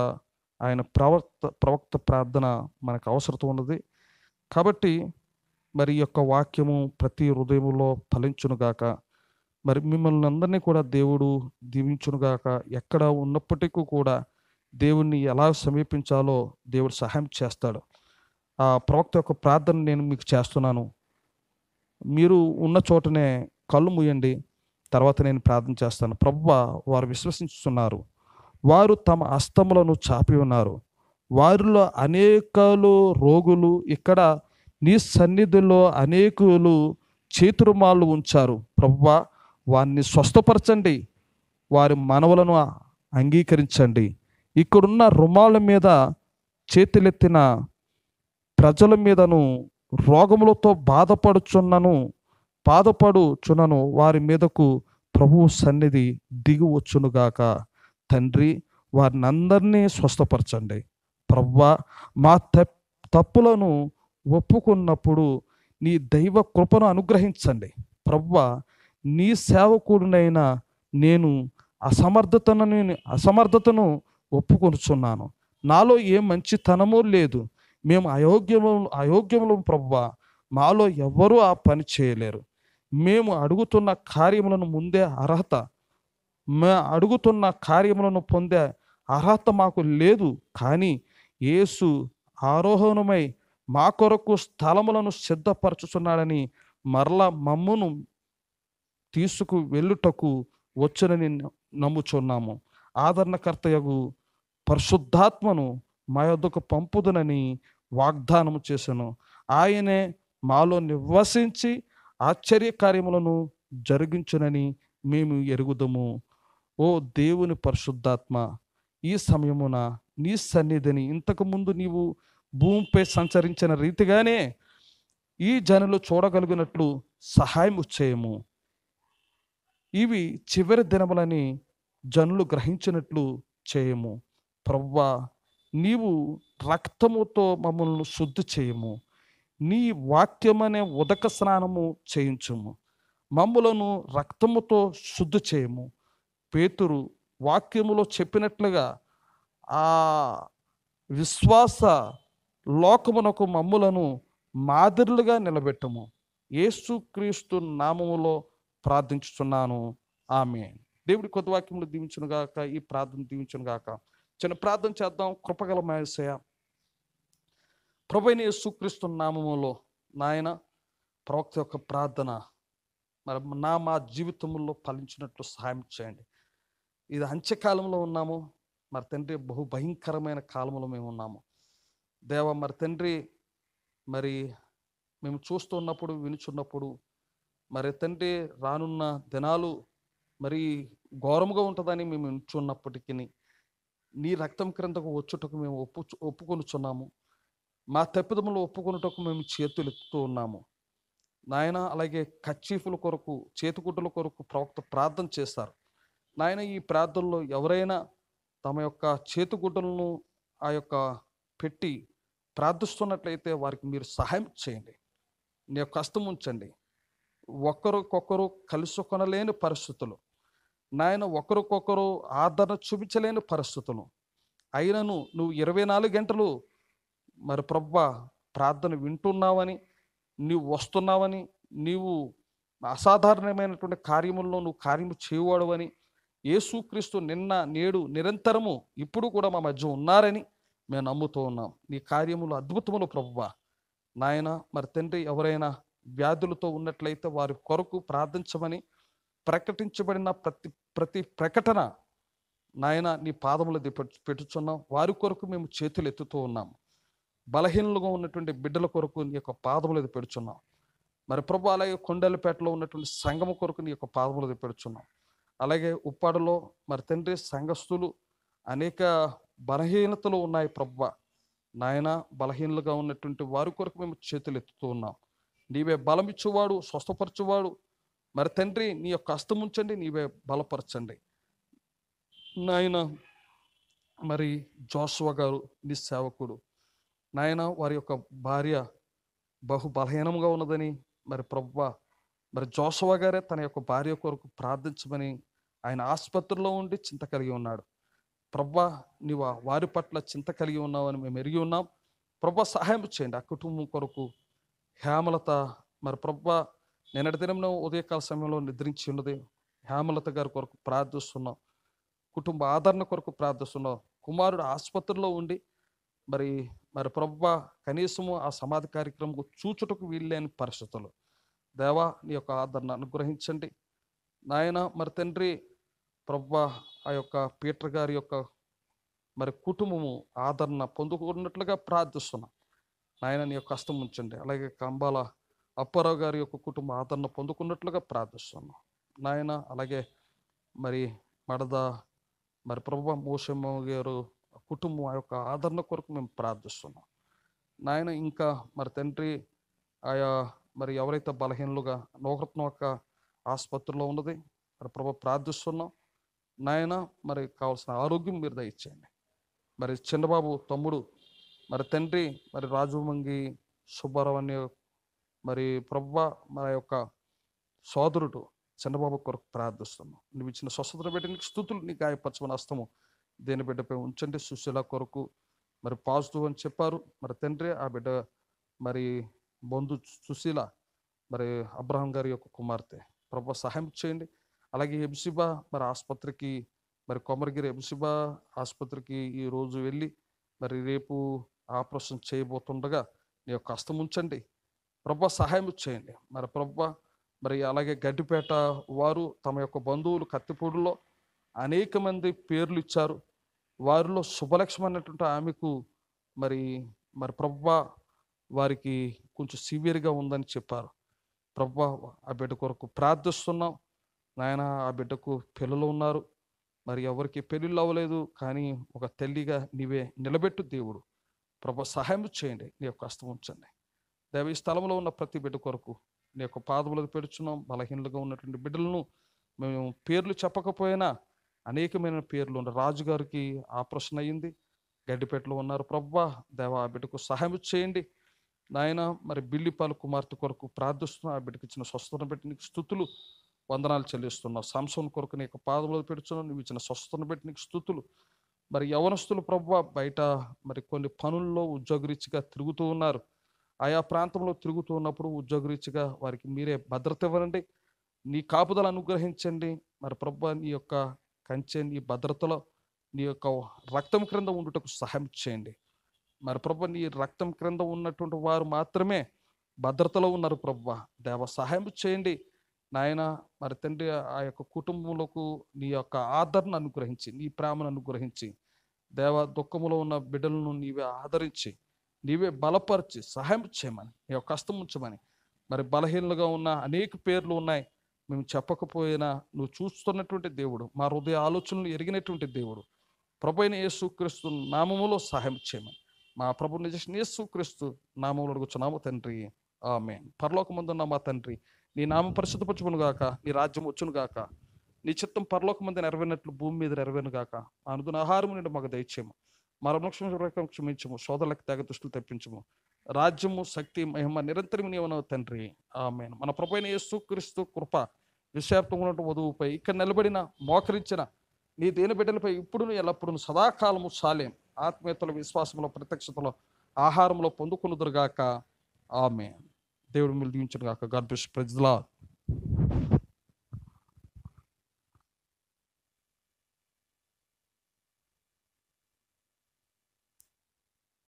ఆయన ప్రవక్త ప్రార్థన మనకు అవసరం ఉన్నది. కాబట్టి మరి ఈ యొక్క వాక్యము ప్రతి హృదయములో ఫలించునుగాక. మరి మిమ్మల్ని అందరినీ కూడా దేవుడు దీవించునుగాక. ఎక్కడ ఉన్నప్పటికీ కూడా దేవుణ్ణి ఎలా సమీపించాలో దేవుడు సహాయం చేస్తాడు. ఆ ప్రవక్త యొక్క ప్రార్థన నేను మీకు చేస్తున్నాను. మీరు ఉన్న చోటనే కళ్ళు మూయండి. తర్వాత నేను ప్రార్థన చేస్తాను. ప్రభువా, వారు విశ్వసించుచున్నారు. వారు తమ హస్తములను చాపి ఉన్నారు. వారిలో అనేకులు రోగులు, ఇక్కడ నీ సన్నిధిలో అనేకులు చేతురుమాళ్ళు ఉంచారు. ప్రభువా, వారిని స్వస్థపరచండి. వారి మనవులను అంగీకరించండి. ఇక్కడున్న రుమాల మీద చేతులెత్తిన ప్రజల మీదను, రోగములతో బాధపడుచున్నను వారి మీదకు ప్రభువు సన్నిధి దిగి వచ్చునుగాక. తండ్రి, వారిని అందరినీ స్వస్థపరచండి. ప్రభువా, మా తప్పులను ఒప్పుకున్నప్పుడు నీ దైవ కృపను అనుగ్రహించండి. ప్రభువా, నీ సేవకుడినైనా నేను అసమర్థతను ఒప్పుకొనుచున్నాను. నాలో ఏ మంచితనము లేదు. మేము అయోగ్యములు ప్రభువా. మాలో ఎవ్వరూ ఆ పని చేయలేరు. మేము అడుగుతున్న కార్యములను పొందే అర్హత మాకు లేదు. కానీ యేసు ఆరోహణమై మా కొరకు స్థలములను సిద్ధపరచుచున్నాడని మరలా మమ్మును తీసుకు వెళ్ళుటకు వచ్చునని నమ్ముచున్నాము. ఆదరణకర్తయగు పరిశుద్ధాత్మను మా యొద్దకు పంపుదునని వాగ్దానము చేసెను. ఆయనే మాలో నివసించి ఆశ్చర్యకార్యములను జరిగించునని మేము ఎరుగుదము. ఓ దేవుని పరిశుద్ధాత్మ, ఈ సమయమున నీ సన్నిధిని ఇంతకుముందు నీవు భూమిపై సంచరించిన రీతిగానే ఈ జనులు చూడగలిగినట్లు సహాయం చేయము. ఇవి చివరి దినములని జనులు గ్రహించినట్లు చేయము. ప్రభువా, నీవు రక్తముతో మమ్మల్ని శుద్ధి చేయము. నీ వాక్యమనే ఉదక స్నానము చేయించుము. మమ్ములను రక్తముతో శుద్ధి చేయము. పేతురు వాక్యములో చెప్పినట్లుగా ఆ విశ్వాస లోకమునకు మమ్ములను మాదిరులుగా నిలబెట్టము. యేసుక్రీస్తు నామములో ప్రార్థించుచున్నాను. ఆమేన్. దేవుడి కొత్త వాక్యములు దీవించును గాక. ఈ ప్రార్థన దీవించును గాక. చిన్న ప్రార్థన చేద్దాం. కృపగల మా యేసయ్య, ప్రభువైన యేసుక్రీస్తు నామములో నాయన, ప్రవక్త యొక్క ప్రార్థన మరి మా జీవితంలో ఫలించినట్లు సహాయం చేయండి. ఇది అంత్యకాలంలో ఉన్నాము మరి తండ్రి, బహు భయంకరమైన కాలంలో మేము ఉన్నాము దేవ. మరి తండ్రి, మరి మేము చూస్తున్నప్పుడు వినుచున్నప్పుడు మరి తండ్రి, రానున్న దినాలు మరి ఘోరముగా ఉంటుందని మేము వినుచున్నప్పటికీ నీ రక్తం క్రిందకు వచ్చుటకు మేము ఒప్పుకొనుచున్నాము. మా తప్పిదములు ఒప్పుకొనుటకు మేము చేతులు ఎత్తుతూ ఉన్నాము నాయన. అలాగే కచ్చీఫుల కొరకు, చేతిగుడ్డల కొరకు ప్రవక్త ప్రార్థన చేస్తారు నాయన. ఈ ప్రార్థనలో ఎవరైనా తమ యొక్క చేతిగుడ్డలను ఆ యొక్క పెట్టి ప్రార్థిస్తున్నట్లయితే వారికి మీరు సహాయం చేయండి. నీ యొక్క హస్తం ఉంచండి. ఒకరికొకరు కలుసుకొనలేని పరిస్థితులు నాయన, ఒకరికొకరు ఆదరణ చూపించలేని పరిస్థితులు అయినను నువ్వు 24 గంటలు మరి ప్రభువా ప్రార్థన వింటున్నావని, నీవు వస్తున్నావని, నీవు అసాధారణమైనటువంటి కార్యముల్లో నువ్వు కార్యము చేయవాడవని, యేసుక్రీస్తు నిన్న నేడు నిరంతరము ఇప్పుడు కూడా మా మధ్య ఉన్నారని మేము నమ్ముతూ ఉన్నాం. నీ కార్యములు అద్భుతములు ప్రభువా నాయన. మరి తండ్రి, ఎవరైనా వ్యాధులతో ఉన్నట్లయితే వారి కొరకు ప్రార్థించమని ప్రకటించబడిన ప్రతి ప్రకటన నాయన నీ పాదములు పెట్టుచున్నాం. వారి కొరకు మేము చేతులు ఎత్తుతూ ఉన్నాం. బలహీనలుగా ఉన్నటువంటి బిడ్డల కొరకు నీ యొక్క పాదములు పెడుచున్నాం. మరి ప్రభు, అలాగే కొండలపేటలో ఉన్నటువంటి సంఘము కొరకు నీ యొక్క పాదములు పెడుచున్నాం. అలాగే ఉప్పాడలో మరి తండ్రి సంఘస్థులు అనేక బలహీనతలు ఉన్నాయి ప్రభువా నాయన. బలహీనలుగా ఉన్నటువంటి వారి కొరకు మేము చేతులు ఎత్తుతూ ఉన్నాం. నీవే బలమిచ్చువాడు, స్వస్థపరచువాడు. మరి తండ్రి, నీ యొక్క హస్తం ఉంచండి, నీవే బలపరచండి నాయన. మరి జోషువ గారు నీ సేవకుడు నాయన, వారి యొక్క భార్య బహు బలహీనంగా ఉన్నదని మరి ప్రభువా, మరి జోషువ గారే తన యొక్క భార్య కొరకు ప్రార్థించమని ఆయన ఆసుపత్రిలో ఉండి చింత కలిగి ఉన్నాడు. ప్రభువా, నీవు వారి పట్ల చింత కలిగి ఉన్నావని మేము ఎరిగి ఉన్నాం. ప్రభువా, సహాయం చేయండి. ఆ కుటుంబం కొరకు హేమలత, మరి ప్రభువా నిన్నటి దినం ఉదయకాల సమయంలో నిద్రించి ఉన్నది. హేమలత గారి కొరకు ప్రార్థిస్తున్నాం. కుటుంబ ఆదరణ కొరకు ప్రార్థిస్తున్నాం. కుమారుడు ఆసుపత్రిలో ఉండి మరి మరి ప్రభువా కనీసము ఆ సమాధి కార్యక్రమం చూచుటకు వీల్లేని పరిస్థితులు. దేవా నీ యొక్క ఆదరణ అనుగ్రహించండి నాయన. మరి తండ్రి ప్రభువా ఆ యొక్క పీటర్ గారి యొక్క మరి కుటుంబము ఆదరణ పొందుకున్నట్లుగా ప్రార్థిస్తున్నాం నాయన. నీ యొక్క హస్తం ఉంచండి. అలాగే కంబాల అప్పారావు గారి యొక్క కుటుంబం ఆదరణ పొందుకున్నట్లుగా ప్రార్థిస్తున్నాం నాయన. అలాగే మరి మడద మరి ప్రభువా మోషమ్మ గారు కుటుంబం ఆ యొక్క ఆదరణ కొరకు మేము ప్రార్థిస్తున్నాం నాయన. ఇంకా మరి తండ్రి ఆయా మరి ఎవరైతే బలహీనలుగా నూకరత్నం యొక్క ఆసుపత్రిలో ఉన్నది మరి ప్రభు ప్రార్థిస్తున్నాం నాయన. మరి కావాల్సిన ఆరోగ్యం మీరు దయచేయండి. మరి చిన్నబాబు తమ్ముడు మరి తండ్రి మరి రాజుమంగి సుబ్బారావు అనే మరి ప్రభువా మరి యొక్క సోదరుడు చిన్నబాబు కొరకు ప్రార్థిస్తున్నాం. నువ్వు ఇచ్చిన స్వస్థతను బట్టి నీకు స్తుతులు. నీ గాయపరచమని హస్తము దేని బిడ్డపై ఉంచండి. సుశీల కొరకు మరి పాజిటివ్ అని చెప్పారు మరి తండ్రి. ఆ బిడ్డ మరి బంధు సుశీల మరి అబ్రహం గారి యొక్క కుమార్తె ప్రభువా సహాయం చేయండి. అలాగే ఎబ్సిబా మరి ఆసుపత్రికి మరి కొమరగిరి ఎబ్సిబా ఆసుపత్రికి ఈరోజు వెళ్ళి మరి రేపు ఆపరేషన్ చేయబోతుండగా నీ యొక్క హస్తం ఉంచండి ప్రభువా, సహాయం చేయండి. మరి ప్రభువా మరి అలాగే గడ్డిపేట వారు తమ యొక్క బంధువులు కత్తిపూడిలో అనేక మంది పేర్లు ఇచ్చారు. వారిలో శుభలక్ష్మి అన్నటువంటి ఆమెకు మరి మరి ప్రభువా వారికి కొంచెం సివియర్గా ఉందని చెప్పారు. ప్రభువా ఆ బిడ్డ కొరకు ప్రార్థిస్తున్నాం నాయన. ఆ బిడ్డకు పిల్లలు ఉన్నారు, మరి ఎవరికి పెళ్ళిళ్ళు అవ్వలేదు, కానీ ఒక తల్లిగా నీవే నిలబెట్టు దేవుడు. ప్రభువా సహాయం చేయండి. నీ యొక్క హస్తం ఉంచండి దేవ. ఈ స్థలంలో ఉన్న ప్రతి బిడ్డ కొరకు నీ యొక్క పాదములకు పెడుచున్నాం. బలహీనలుగా ఉన్నటువంటి బిడ్డలను మేము పేర్లు చెప్పకపోయినా అనేకమైన పేర్లు ఉన్న రాజుగారికి ఆపరేషన్ అయ్యింది, గడ్డిపేటలో ఉన్నారు. ప్రభువా దేవ ఆ బిడ్డకు సహాయం చేయండి నాయన. మరి బిల్లిపాలు కుమార్తె కొరకు ప్రార్థిస్తున్నాం. ఆ బిడ్డకి ఇచ్చిన స్వస్థతను బట్టి నీకు స్తుతులు వందనాలు చెల్లిస్తున్నావు. సంసోన్ కొరకు నీ యొక్క పాదములకు పెడుచున్నావు. నువ్వు ఇచ్చిన స్వస్థతను బట్టి నీకు స్తుతులు. మరి యవనస్తులు ప్రభువా బయట మరి కొన్ని పనుల్లో ఉద్యోగరీత్యగా తిరుగుతూ ఉన్నారు. ఆయా ప్రాంతంలో తిరుగుతూ ఉన్నప్పుడు ఉద్యోగరీత్యగా వారికి మీరే భద్రత ఇవ్వండి. నీ కాపుదల అనుగ్రహించండి. మరి ప్రభువా నీ యొక్క కంచె నీ భద్రతలో నీ యొక్క రక్తం క్రింద ఉండుటకు సహాయం చేయండి. మరి ప్రభువా నీ రక్తం క్రింద ఉన్నటువంటి వారు మాత్రమే భద్రతలో ఉన్నారు. ప్రభువా దేవ సహాయం చేయండి నాయన. మరి తండ్రి ఆ యొక్క కుటుంబంలోకి నీ యొక్క ఆదరణ అనుగ్రహించి, నీ ప్రేమను అనుగ్రహించి దేవ దుఃఖములో ఉన్న బిడ్డలను నీవే ఆదరించి, నీవే బలపరిచి సహాయం చేయమని, నీ యొక్క హస్తం ఉంచమని. మరి బలహీనలుగా ఉన్న అనేక పేర్లు ఉన్నాయి, మేము చెప్పకపోయినా నువ్వు చూస్తున్నటువంటి దేవుడు, మా హృదయ ఆలోచనలు ఎరిగినటువంటి దేవుడు. ప్రభు అయిన యేసుక్రీస్తు నామములో సహాయం చేయమని మా ప్రభు నిజ యేసుక్రీస్తు నామములో అడుగుచున్నాము తండ్రి, ఆమేన్. పరలోకమందున్న మా తండ్రి, నీ నామం పరిశుద్ధపరచును గాక, నీ రాజ్యం వచ్చును గాక, నీ చిత్తం పరలోకమందు నెరవేరినట్లు భూమి మీద నెరవేరును గాక. అనుదిన ఆహారం నుండి మాకు దయచేయము, మరణం క్షమించము, సోదరులకు తెగ దుష్టులు తెప్పించము. రాజ్యము శక్తి మహిమ నిరంతరం నీవనవు తండ్రి, ఆమేన్. మన ప్రభు అయిన యేసుక్రీస్తు కృప విషయాప్తంగా ఉన్నటువంటి వధువుపై ఇక్కడ నిలబడిన మోకరించిన నీ దేని బిడ్డలపై ఇప్పుడును ఎల్లప్పుడూ సదాకాలము సాలేం ఆత్మీయతలో విశ్వాసంలో ప్రత్యక్షతలో ఆహారంలో పొందుకునుదురుగాక, ఆమేన్. దేవుడు మీరు దీవించును గాక. God bless. Praise the lord.